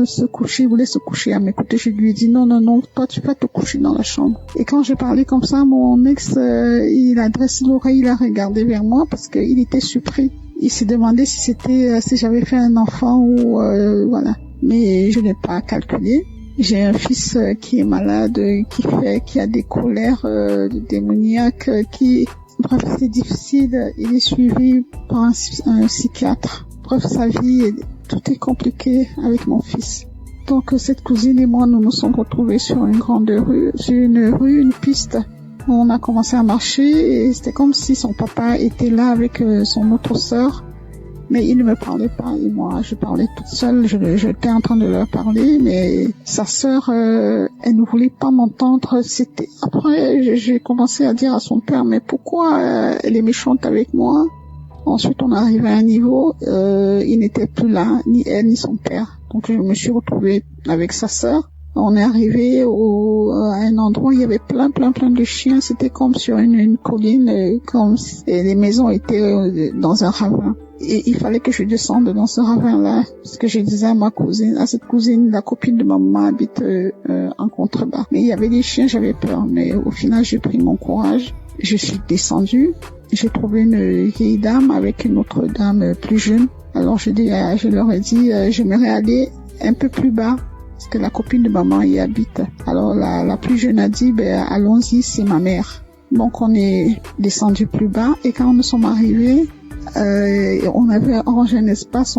se coucher. Il voulait se coucher à mes côtés. Je lui ai dit, non, toi, tu vas te coucher dans la chambre. Et quand j'ai parlé comme ça, mon ex, il a dressé l'oreille, il a regardé vers moi parce qu'il était surpris. Il s'est demandé si j'avais fait un enfant ou voilà. Mais je n'ai pas calculé. J'ai un fils qui est malade, qui a des colères démoniaques, Bref, c'est difficile. Il est suivi par un psychiatre. Bref, sa vie, tout est compliqué avec mon fils. Donc, cette cousine et moi, nous nous sommes retrouvés sur une grande rue, une piste. On a commencé à marcher et c'était comme si son papa était là avec son autre sœur. Mais il ne me parlait pas et moi, je parlais toute seule. J'étais en train de leur parler, mais sa sœur, elle ne voulait pas m'entendre. Après, j'ai commencé à dire à son père, mais pourquoi elle est méchante avec moi? Ensuite, on arrive à un niveau, il n'était plus là, ni elle, ni son père. Donc, je me suis retrouvée avec sa sœur. On est arrivé à un endroit où il y avait plein de chiens. C'était comme sur une colline, et les maisons étaient dans un ravin. Et il fallait que je descende dans ce ravin-là, parce que je disais à cette cousine, la copine de maman habite en contrebas. Mais il y avait des chiens, j'avais peur. Mais au final, j'ai pris mon courage. Je suis descendue. J'ai trouvé une vieille dame avec une autre dame plus jeune. Alors je leur ai dit, j'aimerais aller un peu plus bas, parce que la copine de maman y habite. Alors la plus jeune a dit, allons-y, c'est ma mère. Donc on est descendu plus bas et quand nous sommes arrivés, on avait arrangé un espace,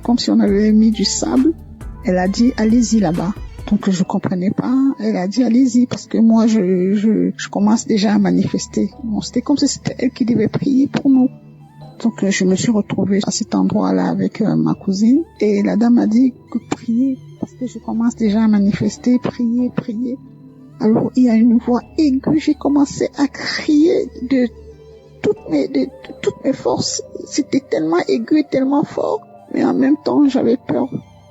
comme si on avait mis du sable. Elle a dit, allez-y là-bas. Donc je comprenais pas. Elle a dit, allez-y, parce que moi je commence déjà à manifester. Bon, c'était comme si c'était elle qui devait prier pour nous. Donc je me suis retrouvée à cet endroit-là avec ma cousine et la dame a dit que prier, parce que je commence déjà à manifester, prier. Alors il y a une voix aiguë, j'ai commencé à crier de toutes mes forces. C'était tellement aigu et tellement fort, mais en même temps j'avais peur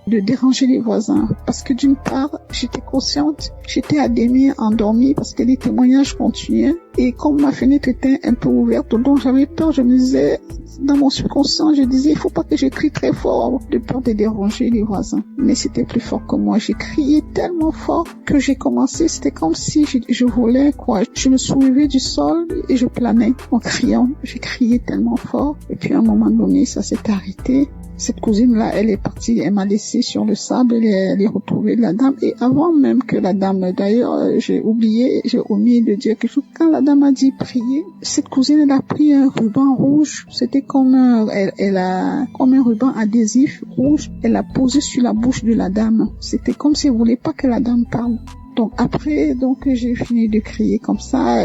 de déranger les voisins, parce que d'une part j'étais consciente, j'étais à demi endormie parce que les témoignages continuaient et comme ma fenêtre était un peu ouverte, donc j'avais peur. Je me disais, dans mon subconscient, je disais, il faut pas que je crie très fort de peur de déranger les voisins. Mais c'était plus fort que moi. J'ai crié tellement fort que j'ai commencé, c'était comme si je volais, quoi. Je me soulevais du sol et je planais en criant. J'ai crié tellement fort et puis à un moment donné, ça s'est arrêté. Cette cousine-là, elle est partie, elle m'a laissé sur le sable, elle est retrouvée la dame. Et avant même que la dame, d'ailleurs, j'ai omis de dire quelque chose. Quand la dame a dit prier, cette cousine, elle a pris un ruban rouge. C'était comme un ruban adhésif rouge. Elle l'a posé sur la bouche de la dame. C'était comme si elle voulait pas que la dame parle. Donc après, j'ai fini de crier comme ça.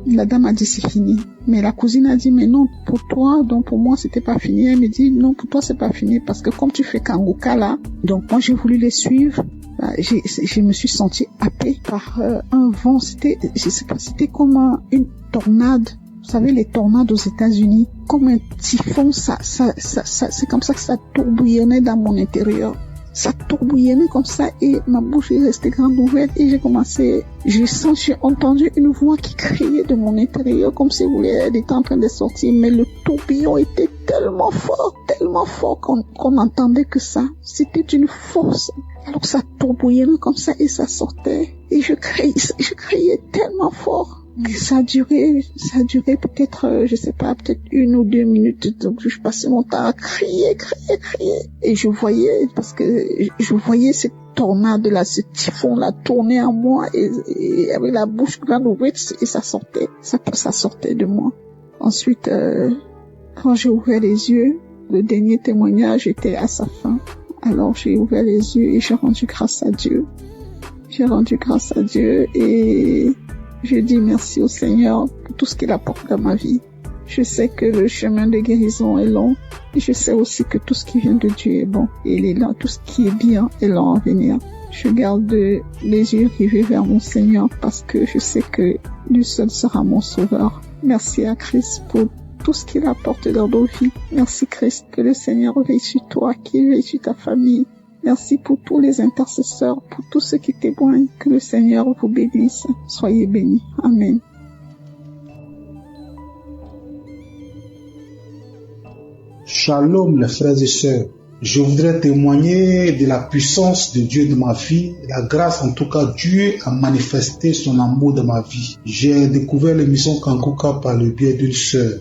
La dame a dit c'est fini. Mais la cousine a dit mais non, pour toi, donc pour moi c'était pas fini. Elle me dit non, pour toi c'est pas fini parce que comme tu fais Kanguka là, donc moi j'ai voulu les suivre. Je me suis sentie happée par un vent. C'était comme une tornade. Vous savez, les tornades aux États-Unis, comme un typhon, c'est comme ça que ça tourbillonnait dans mon intérieur. Ça tourbillonnait comme ça et ma bouche est restée grande ouverte et j'ai entendu une voix qui criait de mon intérieur comme si elle était en train de sortir, mais le tourbillon était tellement fort qu'on entendait que ça. C'était une force. Alors ça tourbillonnait comme ça et ça sortait et je criais tellement fort. Ça a duré peut-être, je sais pas, peut-être 1 ou 2 minutes. Donc, je passais mon temps à crier. Et je voyais cette tornade-là, ce typhon-là tourner en moi et avec la bouche grande ouverte et ça sortait. Ça sortait de moi. Ensuite, quand j'ai ouvert les yeux, le dernier témoignage était à sa fin. Alors, j'ai ouvert les yeux et j'ai rendu grâce à Dieu. Et je dis merci au Seigneur pour tout ce qu'il apporte dans ma vie. Je sais que le chemin de guérison est long. Et je sais aussi que tout ce qui vient de Dieu est bon. Et il est là, tout ce qui est bien est long à venir. Je garde les yeux rivés vers mon Seigneur parce que je sais que lui seul sera mon sauveur. Merci à Christ pour tout ce qu'il apporte dans nos vies. Merci Christ, que le Seigneur veille sur toi, qu'il veille sur ta famille. Merci pour tous les intercesseurs, pour tous ceux qui témoignent. Que le Seigneur vous bénisse. Soyez bénis. Amen. Shalom les frères et sœurs. Je voudrais témoigner de la puissance de Dieu dans ma vie, la grâce en tout cas. Dieu a manifesté son amour dans ma vie. J'ai découvert l'émission Kanguka par le biais d'une sœur,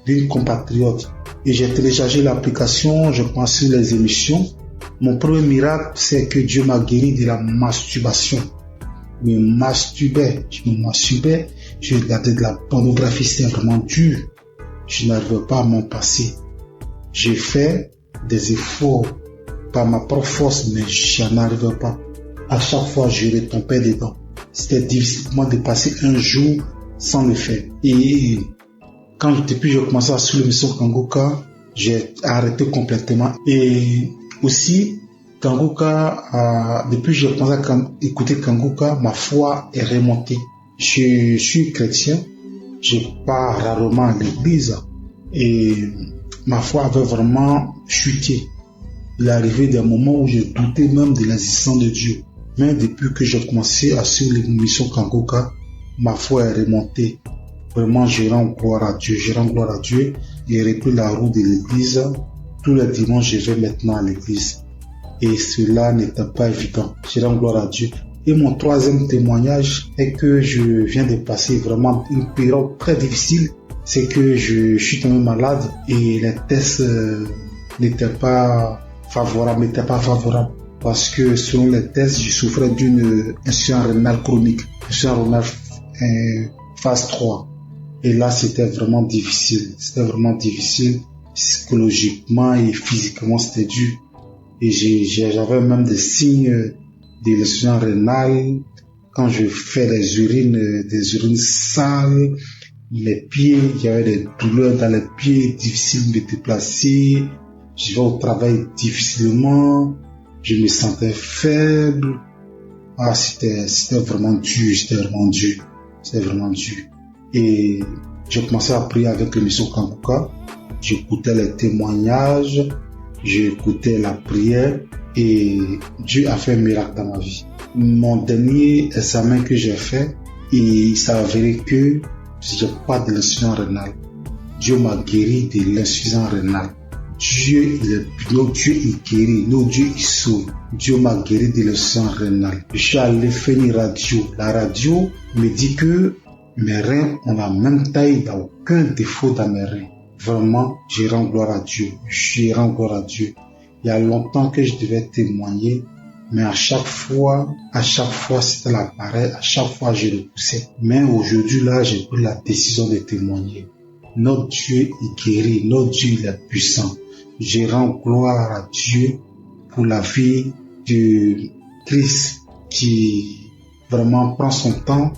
d'une compatriote. Et j'ai téléchargé l'application, je pensais les émissions. Mon premier miracle, c'est que Dieu m'a guéri de la masturbation. Je me masturbais J'ai regardé de la pornographie, c'était vraiment dur. Je n'arrivais pas à m'en passer. J'ai fait des efforts par ma propre force, mais je n'arrivais pas. À chaque fois, je retombais dedans. C'était difficile pour moi de passer un jour sans le faire. Et depuis que j'ai commencé à suivre l'émission Kanguka, j'ai arrêté complètement. Et aussi, Kanguka, depuis que j'ai commencé à écouter Kanguka, ma foi est remontée. Je suis chrétien, je pars rarement à l'église et ma foi avait vraiment chuté. Il est arrivé des moments où je doutais même de l'existence de Dieu. Mais depuis que j'ai commencé à suivre l'émission Kanguka, ma foi est remontée. Vraiment, je rends gloire à Dieu. J'ai repris la route de l'église. Tous les dimanches, je vais maintenant à l'église. Et cela n'était pas évident. Je rends gloire à Dieu. Et mon troisième témoignage est que je viens de passer vraiment une période très difficile. C'est que je suis tombé malade et les tests n'étaient pas favorables. Parce que selon les tests, je souffrais d'une insuffisance rénale chronique. Insuffisance rénale phase 3. Et là, c'était vraiment difficile. Psychologiquement et physiquement, c'était dur. Et j'avais même des signes de l'insuffisance rénale. Quand je fais des urines sales, les pieds, il y avait des douleurs dans les pieds, difficile de me déplacer. Je vais au travail difficilement. Je me sentais faible. C'était vraiment dur. Et j'ai commencé à prier avec l'émission Kanguka. J'écoutais les témoignages, j'écoutais la prière et Dieu a fait un miracle dans ma vie. Mon dernier examen que j'ai fait, il s'est avéré que j'ai pas de l'insuffisance rénale. Dieu m'a guéri de l'insuffisance rénale. Dieu il guérit, notre Dieu il sauve. Dieu m'a guéri de l'insuffisance rénale. Je suis allé faire une radio. La radio me dit que mes reins ont la même taille, il n'y a aucun défaut dans mes reins. Vraiment, je rends gloire à Dieu. Il y a longtemps que je devais témoigner, mais à chaque fois, c'était la pareille, à chaque fois, je le poussais. Mais aujourd'hui, là, j'ai pris la décision de témoigner. Notre Dieu, il guérit, notre Dieu, il est puissant. Je rends gloire à Dieu pour la vie de Christ qui vraiment prend son temps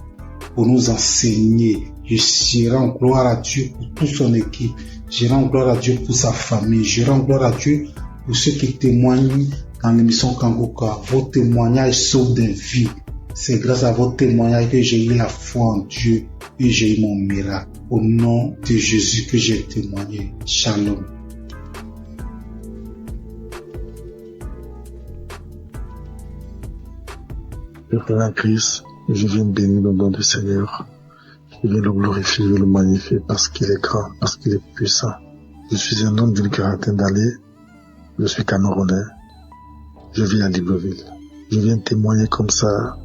pour nous enseigner. Je rends gloire à Dieu pour toute son équipe. Je rends gloire à Dieu pour sa famille. Je rends gloire à Dieu pour ceux qui témoignent dans l'émission Kanguka. Vos témoignages sauvent des vies. C'est grâce à vos témoignages que j'ai eu la foi en Dieu et j'ai eu mon miracle. Au nom de Jésus que j'ai témoigné. Shalom. Père en Christ, je viens bénir le nom du Seigneur. Je viens le glorifier, je le magnifier parce qu'il est grand, parce qu'il est puissant. Je suis un homme d'une quarantaine d'années. Je suis Camerounais. Je vis à Libreville. Je viens témoigner comme ça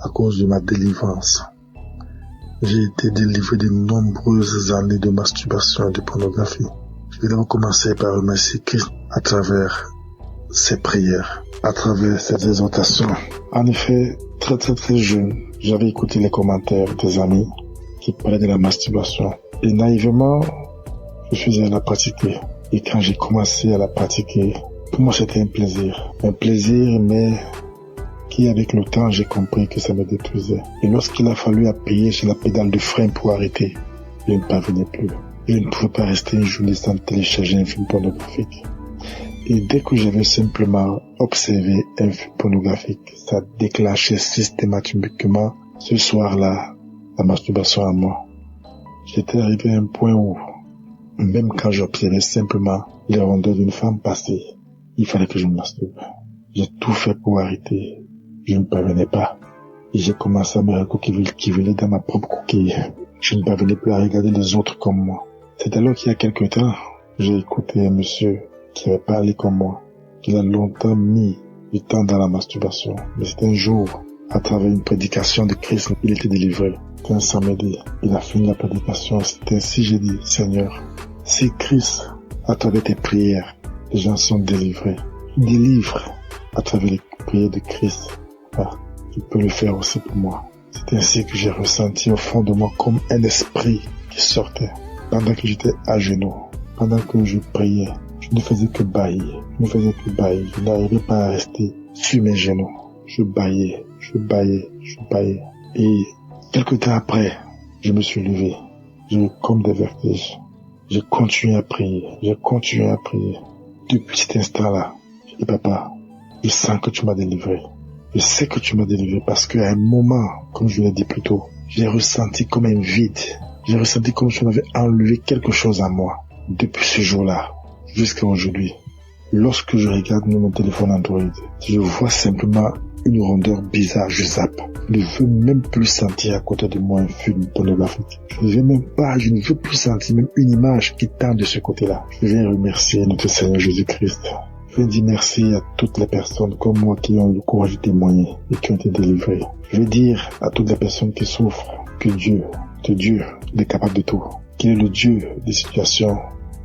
à cause de ma délivrance. J'ai été délivré de nombreuses années de masturbation et de pornographie. Je vais donc commencer par remercier Christ à travers ses prières, à travers ses exhortations. En effet, très jeune, j'avais écouté les commentaires des amis qui parlaient de la masturbation. Et naïvement, je suis allé la pratiquer. Et quand j'ai commencé à la pratiquer, pour moi c'était un plaisir. Un plaisir, mais qui avec le temps, j'ai compris que ça me détruisait. Et lorsqu'il a fallu appuyer sur la pédale de frein pour arrêter, je ne parvenais plus. Je ne pouvais pas rester une journée sans télécharger un film pornographique. Et dès que j'avais simplement observé un film pornographique, ça déclenchait systématiquement ce soir-là la masturbation à moi. J'étais arrivé à un point où, même quand j'observais simplement les rondeurs d'une femme passer, il fallait que je me masturbe. J'ai tout fait pour arrêter. Je ne parvenais pas. Et j'ai commencé à me recouquiller dans ma propre coquille. Je ne parvenais plus à regarder les autres comme moi. C'est alors qu'il y a quelque temps, j'ai écouté un monsieur qui avait parlé comme moi, qu'il a longtemps mis du temps dans la masturbation. Mais c'était un jour, à travers une prédication de Christ, il était délivré. C'était un samedi. Il a fini la prédication. C'était ainsi, j'ai dit, Seigneur, si Christ, à travers tes prières, les gens sont délivrés, délivre à travers les prières de Christ, tu peux le faire aussi pour moi. C'est ainsi que j'ai ressenti au fond de moi comme un esprit qui sortait. Pendant que j'étais à genoux, pendant que je priais, je ne faisais que bâillir. Je n'arrivais pas à rester sur mes genoux. Je bâillais. Et quelque temps après, je me suis levé. J'ai eu comme des vertiges. J'ai continué à prier. Depuis cet instant-là, j'ai dit, papa, je sens que tu m'as délivré. Je sais que tu m'as délivré parce qu'à un moment, comme je l'ai dit plus tôt, j'ai ressenti comme un vide. J'ai ressenti comme si on avait enlevé quelque chose à moi. Depuis ce jour-là, jusqu'à aujourd'hui, lorsque je regarde mon téléphone Android, je vois simplement une rondeur bizarre, je zappe. Je ne veux même plus sentir à côté de moi un film pornographique. Je ne veux plus sentir même une image qui tend de ce côté-là. Je viens remercier notre Seigneur Jésus-Christ. Je viens dire merci à toutes les personnes comme moi qui ont eu le courage de témoigner et qui ont été délivrées. Je veux dire à toutes les personnes qui souffrent que Dieu, il est capable de tout. Qu'il est le Dieu des situations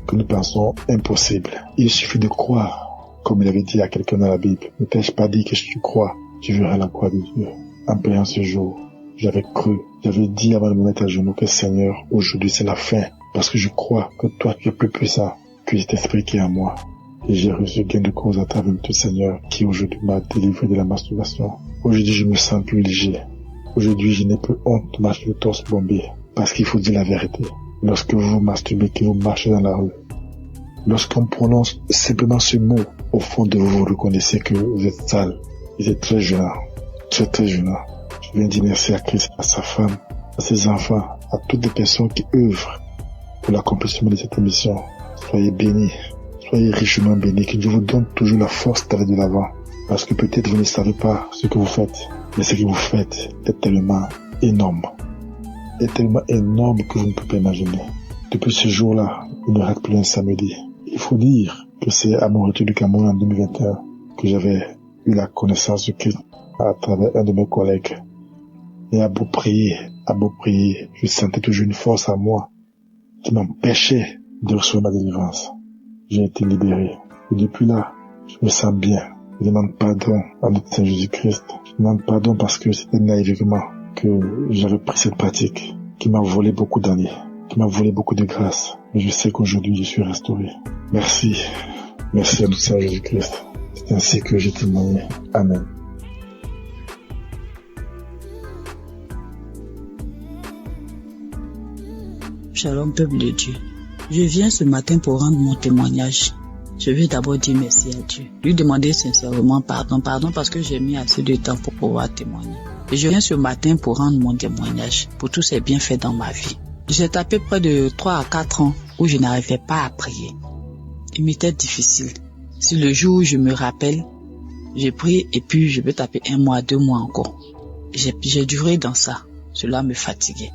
que nous pensons impossibles. Il suffit de croire, comme il avait dit à quelqu'un dans la Bible. Ne t'ai-je pas dit que si tu crois, tu verras la croix de Dieu. En priant ce jour, j'avais cru, j'avais dit avant de me mettre à genoux que Seigneur, aujourd'hui c'est la fin, parce que je crois que toi tu es plus puissant que cet esprit qui est en moi. Et j'ai reçu gain de cause à travers tout Seigneur qui aujourd'hui m'a délivré de la masturbation. Aujourd'hui je me sens plus léger. Aujourd'hui je n'ai plus honte de marcher le torse bombé, parce qu'il faut dire la vérité. Lorsque vous vous masturbez, que vous marchez dans la rue, lorsqu'on prononce simplement ce mot, au fond de vous, vous reconnaissez que vous êtes sale. Vous êtes très gênant. Très gênant. Je viens dire merci à Christ, à sa femme, à ses enfants, à toutes les personnes qui œuvrent pour l'accomplissement de cette émission. Soyez bénis. Soyez richement bénis. Que Dieu vous donne toujours la force d'aller de l'avant. Parce que peut-être vous ne savez pas ce que vous faites. Mais ce que vous faites est tellement énorme. Est tellement énorme que vous ne pouvez pas imaginer. Depuis ce jour-là, il ne rate plus un samedi. Il faut dire que c'est à mon retour du Cameroun en 2021 que j'avais eu la connaissance de Christ à travers un de mes collègues. Et à beau prier, je sentais toujours une force en moi qui m'empêchait de recevoir ma délivrance. J'ai été libéré. Et depuis là, je me sens bien. Je demande pardon à notre Seigneur Jésus-Christ. Je demande pardon parce que c'était naïvement que j'avais pris cette pratique qui m'a volé beaucoup d'années, qui m'a volé beaucoup de grâce. Mais je sais qu'aujourd'hui, je suis restauré. Merci. Merci à notre Seigneur Jésus-Christ. C'est ainsi que j'ai témoigné. Amen. Shalom, peuple de Dieu. Je viens ce matin pour rendre mon témoignage. Je veux d'abord dire merci à Dieu. Lui demander sincèrement pardon parce que j'ai mis assez de temps pour pouvoir témoigner. Et je viens ce matin pour rendre mon témoignage pour tous ces bienfaits dans ma vie. J'ai tapé près de 3 à 4 ans où je n'arrivais pas à prier. Il m'était difficile. Si le jour où je me rappelle, j'ai prié et puis je peux taper 1 mois, 2 mois encore. J'ai duré dans ça. Cela me fatiguait.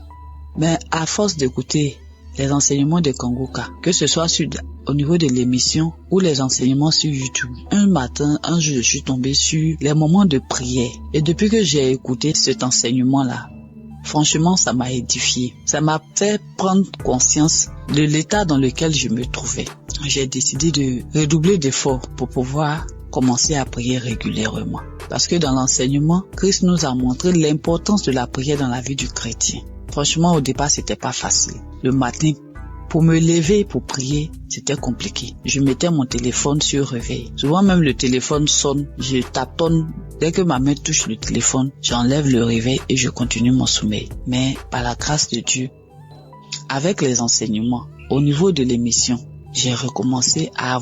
Mais à force d'écouter les enseignements de Kanguka, que ce soit au niveau de l'émission ou les enseignements sur YouTube, un jour, je suis tombé sur les moments de prière. Et depuis que j'ai écouté cet enseignement-là, franchement, ça m'a édifié. Ça m'a fait prendre conscience de l'état dans lequel je me trouvais. J'ai décidé de redoubler d'efforts pour pouvoir commencer à prier régulièrement. Parce que dans l'enseignement, Christ nous a montré l'importance de la prière dans la vie du chrétien. Franchement, au départ, c'était pas facile. Le matin, pour me lever pour prier, c'était compliqué. Je mettais mon téléphone sur réveil. Souvent même le téléphone sonne, je tâtonne. Dès que ma main touche le téléphone, j'enlève le réveil et je continue mon sommeil. Mais par la grâce de Dieu, avec les enseignements, au niveau de l'émission, j'ai recommencé à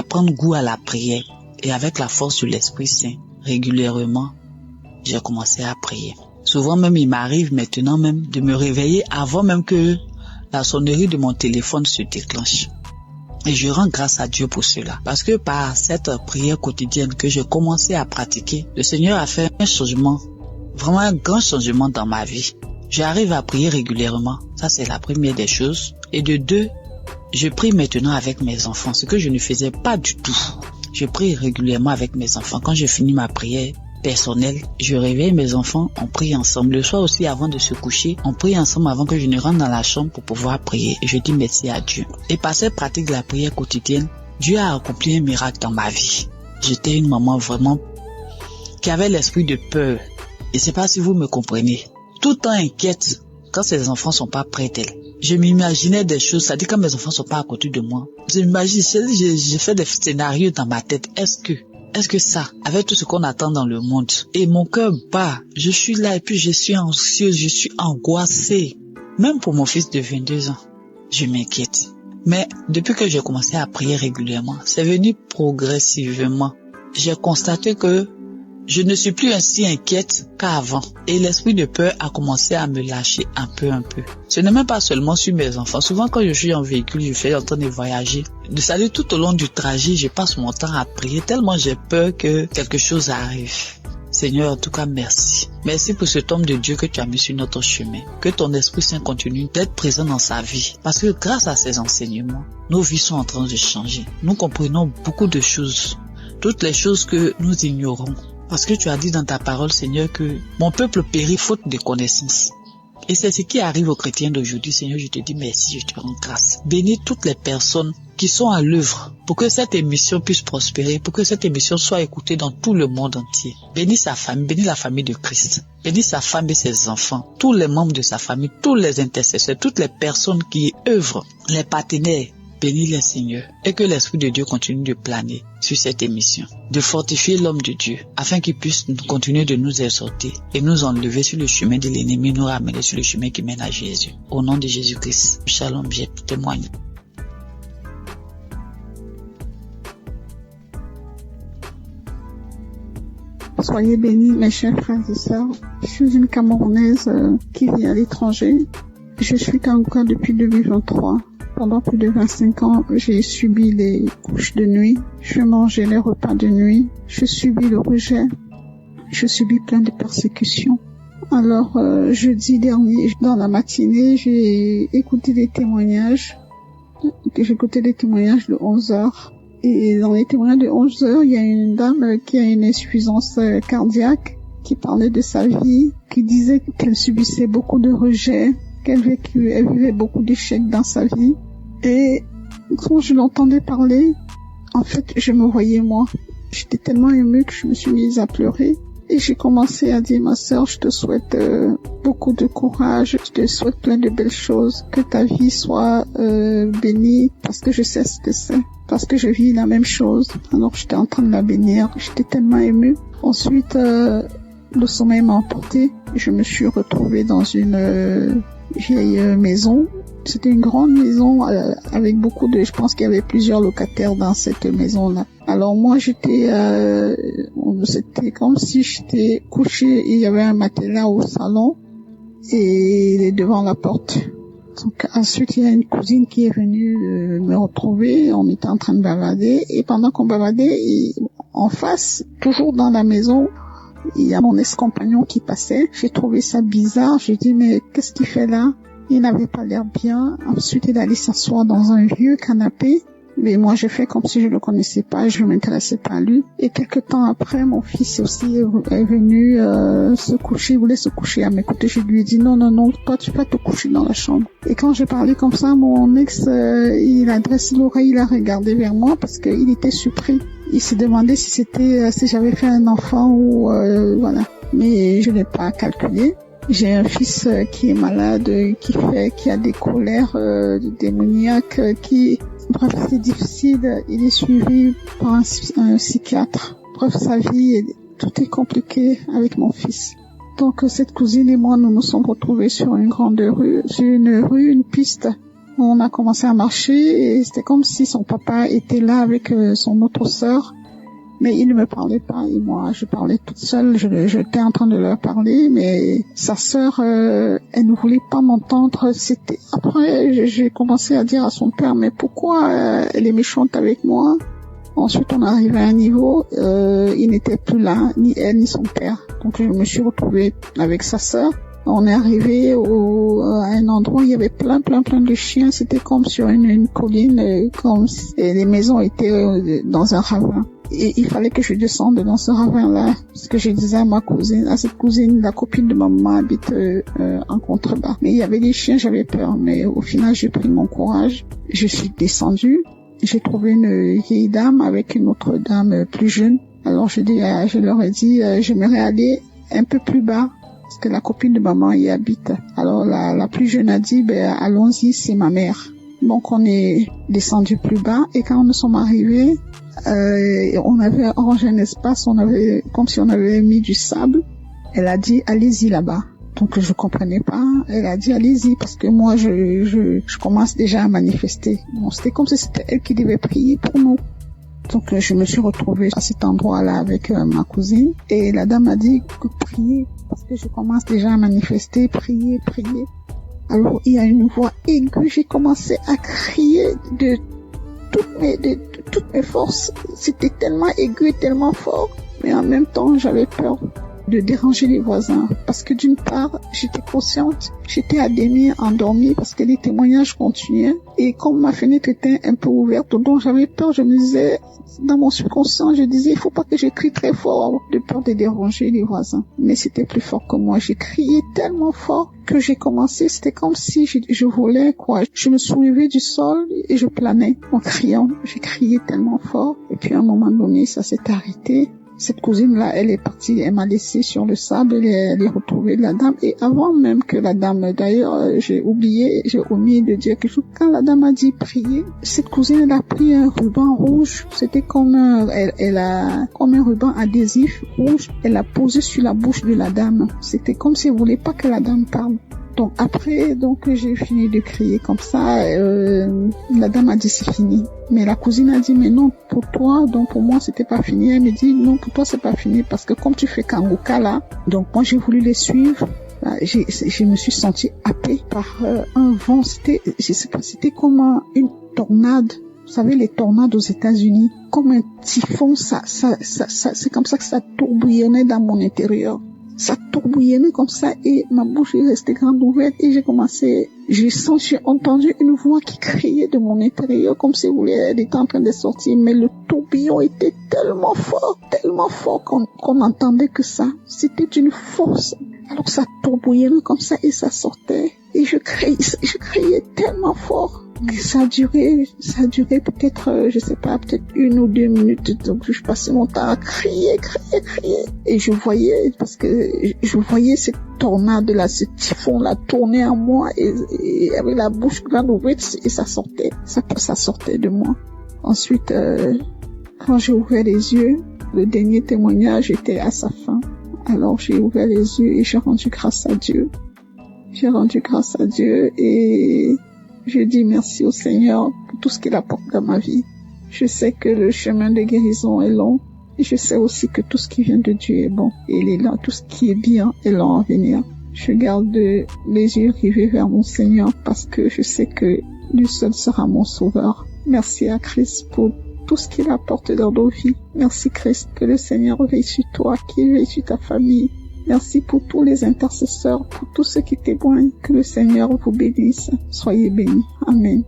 prendre goût à la prière. Et avec la force de l'Esprit Saint, régulièrement, j'ai commencé à prier. Souvent même, il m'arrive maintenant même de me réveiller avant même que la sonnerie de mon téléphone se déclenche. Et je rends grâce à Dieu pour cela. Parce que par cette prière quotidienne que j'ai commencé à pratiquer, le Seigneur a fait un changement, vraiment un grand changement dans ma vie. J'arrive à prier régulièrement. Ça, c'est la première des choses. Et de 2, je prie maintenant avec mes enfants, ce que je ne faisais pas du tout. Je prie régulièrement avec mes enfants. Quand je finis ma prière personnelle, je réveille mes enfants, on prie ensemble. Le soir aussi, avant de se coucher, on prie ensemble avant que je ne rentre dans la chambre pour pouvoir prier. Et je dis merci à Dieu. Et par cette pratique de la prière quotidienne, Dieu a accompli un miracle dans ma vie. J'étais une maman vraiment qui avait l'esprit de peur. Et c'est pas si vous me comprenez. tout le temps inquiète quand ses enfants sont pas près d'elle. Je m'imaginais des choses, ça dit quand mes enfants sont pas à côté de moi. Je m'imagine, j'ai fait des scénarios dans ma tête. Est-ce que ça, avec tout ce qu'on attend dans le monde, et mon cœur bat, je suis là et puis je suis anxieuse, je suis angoissée. Même pour mon fils de 22 ans, je m'inquiète. Mais depuis que j'ai commencé à prier régulièrement, c'est venu progressivement. J'ai constaté que je ne suis plus ainsi inquiète qu'avant. Et l'esprit de peur a commencé à me lâcher un peu. Ce n'est même pas seulement sur mes enfants. Souvent quand je suis en véhicule, je fais en train de voyager. Ça dit tout au long du trajet, je passe mon temps à prier tellement j'ai peur que quelque chose arrive. Seigneur, en tout cas, merci. Merci pour cet homme de Dieu que tu as mis sur notre chemin. Que ton Esprit Saint continue d'être présent dans sa vie. Parce que grâce à ces enseignements, nos vies sont en train de changer. Nous comprenons beaucoup de choses. Toutes les choses que nous ignorons. Parce que tu as dit dans ta parole, Seigneur, que mon peuple périt faute de connaissance. Et c'est ce qui arrive aux chrétiens d'aujourd'hui. Seigneur, je te dis merci, je te rends grâce. Bénis toutes les personnes qui sont à l'œuvre pour que cette émission puisse prospérer, pour que cette émission soit écoutée dans tout le monde entier. Bénis sa famille, bénis la famille de Christ. Bénis sa femme et ses enfants, tous les membres de sa famille, tous les intercesseurs, toutes les personnes qui œuvrent, les partenaires. Bénis-les, Seigneur, et que l'Esprit de Dieu continue de planer sur cette émission, de fortifier l'homme de Dieu, afin qu'il puisse continuer de nous exhorter et nous enlever sur le chemin de l'ennemi, nous ramener sur le chemin qui mène à Jésus. Au nom de Jésus-Christ, shalom, j'ai témoigné. Soyez bénis, mes chers frères et sœurs. Je suis une Camerounaise qui vit à l'étranger. Je suis Kanguka depuis 2023. Pendant plus de 25 ans, j'ai subi les couches de nuit, je mangeais les repas de nuit, je subis le rejet, je subis plein de persécutions. Alors, jeudi dernier, dans la matinée, j'ai écouté des témoignages. J'ai écouté des témoignages de 11h. Et dans les témoignages de 11h, il y a une dame qui a une insuffisance cardiaque, qui parlait de sa vie, qui disait qu'elle subissait beaucoup de rejet, qu'elle vivait beaucoup d'échecs dans sa vie. Et quand je l'entendais parler, en fait, je me voyais moi. J'étais tellement émue que je me suis mise à pleurer. Et j'ai commencé à dire, ma sœur, je te souhaite beaucoup de courage, je te souhaite plein de belles choses, que ta vie soit bénie, parce que je sais ce que c'est, parce que je vis la même chose. Alors j'étais en train de la bénir, j'étais tellement émue. Ensuite, le sommeil m'a emporté, je me suis retrouvée dans une vieille maison. C'était une grande maison avec beaucoup de... Je pense qu'il y avait plusieurs locataires dans cette maison-là. Alors moi, c'était comme si j'étais couchée et il y avait un matelas au salon et devant la porte. Donc ensuite, il y a une cousine qui est venue me retrouver. On était en train de bavader et pendant qu'on bavadait, en face, toujours dans la maison, il y a mon ex-compagnon qui passait. J'ai trouvé ça bizarre. J'ai dit, mais qu'est-ce qu'il fait là? Il n'avait pas l'air bien. Ensuite, il allait s'asseoir dans un vieux canapé. Mais moi, j'ai fait comme si je le connaissais pas, je m'intéressais pas à lui. Et quelque temps après, mon fils aussi est venu se coucher, il voulait se coucher à mes côtés. Je lui ai dit, non, toi, tu vas te coucher dans la chambre. Et quand j'ai parlé comme ça, mon ex, il a dressé l'oreille, il a regardé vers moi parce qu'il était surpris. Il s'est demandé si j'avais fait un enfant ou voilà. Mais je l'ai pas calculé. J'ai un fils qui est malade, qui a des colères démoniaques, bref, c'est difficile. Il est suivi par un psychiatre. Bref, sa vie, tout est compliqué avec mon fils. Donc, cette cousine et moi, nous nous sommes retrouvés sur une grande rue, une piste. On a commencé à marcher et c'était comme si son papa était là avec son autre sœur. Mais il ne me parlait pas et moi, je parlais toute seule. J'étais en train de leur parler, mais sa sœur, elle ne voulait pas m'entendre. Après, j'ai commencé à dire à son père, mais pourquoi elle est méchante avec moi? Ensuite, on est arrivé à un niveau, il n'était plus là, ni elle ni son père. Donc, je me suis retrouvée avec sa sœur. On est arrivé à un endroit où il y avait plein de chiens. C'était comme sur une colline, et les maisons étaient dans un ravin. Et il fallait que je descende dans ce ravin-là, parce que je disais à cette cousine, la copine de ma maman habite en contrebas. Mais il y avait des chiens, j'avais peur. Mais au final, j'ai pris mon courage. Je suis descendue. J'ai trouvé une vieille dame avec une autre dame plus jeune. Alors je leur ai dit, j'aimerais aller un peu plus bas. parce que la copine de maman y habite. Alors la plus jeune a dit, allons-y, c'est ma mère. Donc on est descendu plus bas et quand nous sommes arrivés, on avait arrangé un espace, comme si on avait mis du sable. Elle a dit, allez-y là-bas. Donc je comprenais pas. Elle a dit, allez-y, parce que moi je commence déjà à manifester. Bon, c'était comme si c'était elle qui devait prier pour nous. Donc je me suis retrouvée à cet endroit-là avec ma cousine et la dame a dit que prier, parce que je commence déjà à manifester, prier. Alors il y a une voix aiguë, j'ai commencé à crier de toutes mes forces. C'était tellement aigu et tellement fort, mais en même temps j'avais peur de déranger les voisins, parce que d'une part j'étais consciente, j'étais à demi endormie parce que les témoignages continuaient et comme ma fenêtre était un peu ouverte, donc j'avais peur. Je me disais, dans mon subconscient, je disais, il faut pas que je crie très fort de peur de déranger les voisins, mais c'était plus fort que moi. J'ai crié tellement fort que j'ai commencé, c'était comme si je volais quoi. Je me soulevais du sol et je planais en criant. J'ai crié tellement fort et puis à un moment donné ça s'est arrêté. Cette cousine-là, elle est partie, elle m'a laissé sur le sable, elle est retrouvée la dame. Et avant même que la dame, d'ailleurs, j'ai omis de dire quelque chose. Quand la dame a dit prier, cette cousine, elle a pris un ruban rouge. C'était comme elle a comme un ruban adhésif rouge. Elle l'a posé sur la bouche de la dame. C'était comme si elle voulait pas que la dame parle. Donc après, j'ai fini de crier comme ça. La dame a dit c'est fini. Mais la cousine a dit mais non pour toi, donc pour moi c'était pas fini. Elle me dit non pour toi c'est pas fini parce que comme tu fais Kanguka là, donc moi j'ai voulu les suivre. Là, je me suis sentie happée par un vent. C'était comme une tornade. Vous savez les tornades aux États-Unis, comme un typhon. C'est comme ça que ça tourbillonnait dans mon intérieur. Ça tourbillonnait comme ça et ma bouche est restée grande ouverte et j'ai entendu une voix qui criait de mon intérieur comme si elle était en train de sortir, mais le tourbillon était tellement fort qu'on entendait que ça. C'était d'une force. Alors ça tourbillonnait comme ça et ça sortait et je criais tellement fort. Ça a duré peut-être, je sais pas, peut-être 1 ou 2 minutes. Donc, je passais mon temps à crier. Et je voyais cette tornade-là, ce typhon-là tourner en moi et avec la bouche grande ouverte et ça sortait. Ça sortait de moi. Ensuite, quand j'ai ouvert les yeux, le dernier témoignage était à sa fin. Alors, j'ai ouvert les yeux et j'ai rendu grâce à Dieu. Et je dis merci au Seigneur pour tout ce qu'il apporte dans ma vie. Je sais que le chemin de guérison est long. Et je sais aussi que tout ce qui vient de Dieu est bon. Et il est là, tout ce qui est bien est long à venir. Je garde les yeux rivés vers mon Seigneur parce que je sais que lui seul sera mon sauveur. Merci à Christ pour tout ce qu'il apporte dans nos vies. Merci Christ, que le Seigneur veille sur toi, qu'il veille sur ta famille. Merci pour tous les intercesseurs, pour tous ceux qui témoignent. Que le Seigneur vous bénisse. Soyez bénis. Amen.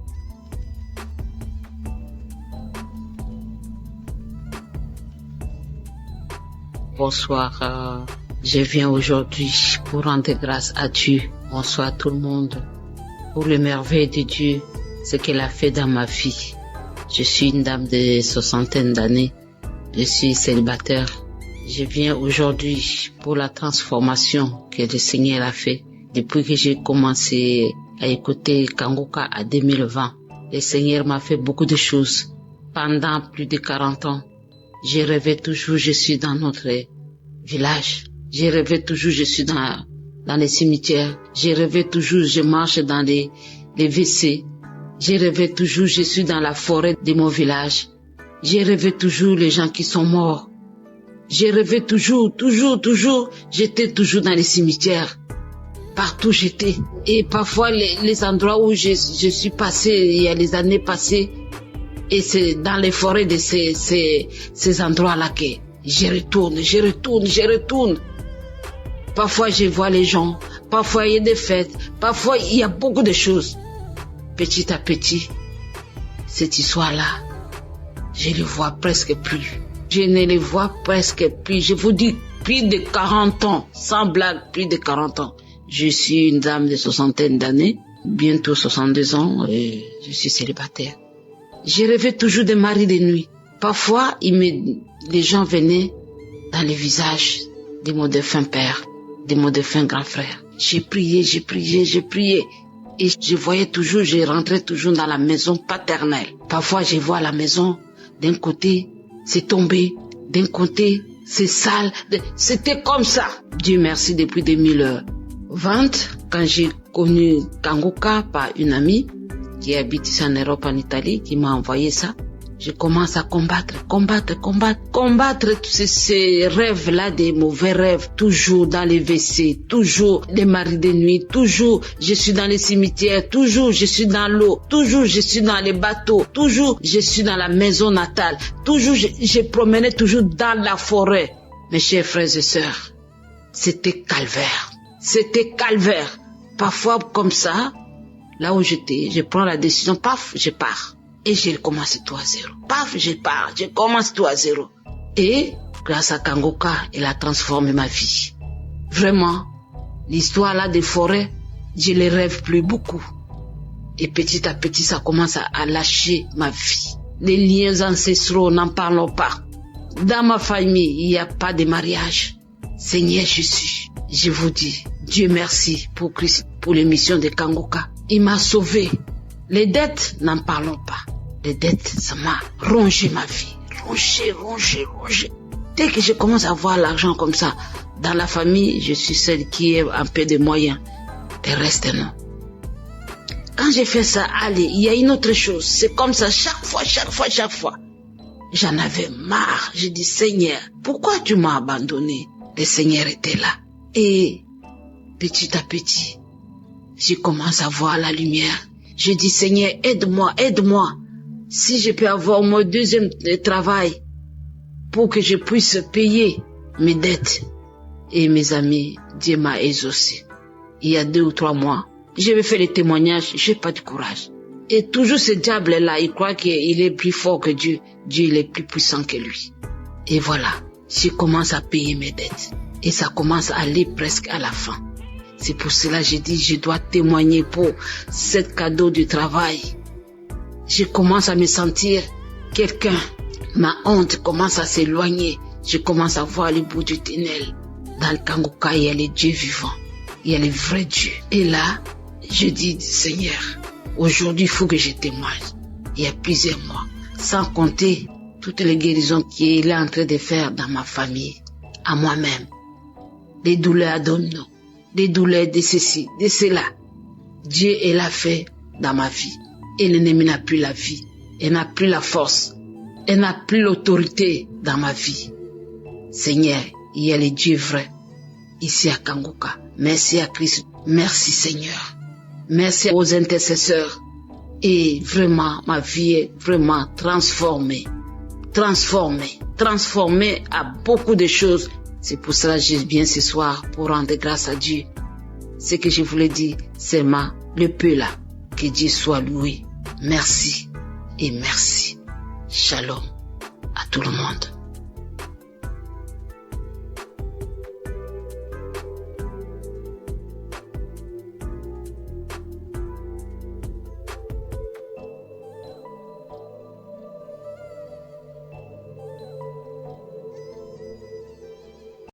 Bonsoir. Je viens aujourd'hui pour rendre grâce à Dieu. Bonsoir tout le monde. Pour le merveille de Dieu, ce qu'il a fait dans ma vie. Je suis une dame de 60 d'années. Je suis célibataire. Je viens aujourd'hui pour la transformation que le Seigneur a fait. Depuis que j'ai commencé à écouter Kanguka en 2020, le Seigneur m'a fait beaucoup de choses. Pendant plus de 40 ans, je rêvais toujours, je suis dans notre village. Je rêvais toujours, je suis dans les cimetières. Je rêvais toujours, je marche dans les WC. Je rêvais toujours, je suis dans la forêt de mon village. Je rêvais toujours les gens qui sont morts. Je rêvais toujours, j'étais toujours dans les cimetières. Partout j'étais. Et parfois les endroits où je suis passée, il y a les années passées, et c'est dans les forêts de ces endroits-là que je retourne. Parfois je vois les gens, parfois il y a des fêtes, parfois il y a beaucoup de choses. Petit à petit, cette histoire-là, je ne les vois presque plus. Je ne les vois presque plus. Je vous dis, plus de 40 ans. Sans blague, plus de 40 ans. Je suis une dame de 60 d'années. Bientôt 62 ans. Et je suis célibataire. Je rêvais toujours de mari de nuit. Parfois, les gens venaient dans les visages de mon défunt père. de mon défunt grand frère. J'ai prié. Et je voyais toujours, je rentrais toujours dans la maison paternelle. Parfois, je vois la maison, d'un côté, c'est tombé, d'un côté, c'est sale. C'était comme ça. Dieu merci, depuis 2020, quand j'ai connu Kanguka par une amie qui habite ici en Europe, en Italie, qui m'a envoyé ça, je commence à combattre ces rêves-là, des mauvais rêves, toujours dans les WC, toujours les maris de nuit, toujours je suis dans les cimetières, toujours je suis dans l'eau, toujours je suis dans les bateaux, toujours je suis dans la maison natale, toujours je promenais toujours dans la forêt. Mes chers frères et sœurs, c'était calvaire. Parfois comme ça, là où j'étais, je prends la décision, paf, je pars. Et j'ai commencé tout à zéro. Paf, je pars, je commence tout à zéro. Et grâce à Kanguka, il a transformé ma vie. Vraiment, l'histoire là des forêts, je les rêve plus beaucoup. Et petit à petit, ça commence à lâcher ma vie. Les liens ancestraux, n'en parlons pas. Dans ma famille, il n'y a pas de mariage. Seigneur Jésus, je vous dis, Dieu merci pour Christ, pour l'émission de Kanguka. Il m'a sauvé. Les dettes, n'en parlons pas. Les dettes, ça m'a rongé ma vie. Rongé. Dès que je commence à voir l'argent comme ça, dans la famille, je suis celle qui a un peu de moyens. Le reste, non. Quand j'ai fait ça, allez, il y a une autre chose. C'est comme ça, chaque fois. J'en avais marre. J'ai dit, Seigneur, pourquoi tu m'as abandonné? Le Seigneur était là. Et petit à petit, je commence à voir la lumière. Je dis, Seigneur, aide-moi. Si je peux avoir mon deuxième travail pour que je puisse payer mes dettes. Et mes amis, Dieu m'a exaucé. Il y a 2 ou 3 mois, je vais faire les témoignages, j'ai pas de courage. Et toujours ce diable-là, il croit qu'il est plus fort que Dieu. Dieu, il est plus puissant que lui. Et voilà, je commence à payer mes dettes. Et ça commence à aller presque à la fin. C'est pour cela que j'ai dit, je dois témoigner pour ce cadeau du travail. Je commence à me sentir quelqu'un. Ma honte commence à s'éloigner. Je commence à voir le bout du tunnel. Dans le Kanguka, il y a les dieux vivants. Il y a les vrais dieux. Et là, je dis, Seigneur, aujourd'hui, il faut que je témoigne. Il y a plusieurs mois. Sans compter toutes les guérisons qu'il est en train de faire dans ma famille, à moi-même. Des douleurs abdominaux, des douleurs de ceci, de cela. Dieu, il a fait dans ma vie. Et l'ennemi n'a plus la vie. Il n'a plus la force. Il n'a plus l'autorité dans ma vie. Seigneur, il y a les dieux vrais ici à Kanguka. Merci à Christ. Merci Seigneur. Merci aux intercesseurs. Et vraiment, ma vie est vraiment transformée à beaucoup de choses. C'est pour cela que je viens ce soir pour rendre grâce à Dieu. Ce que je voulais dire, c'est le peu là. Que Dieu soit loué. Merci et merci. Shalom à tout le monde.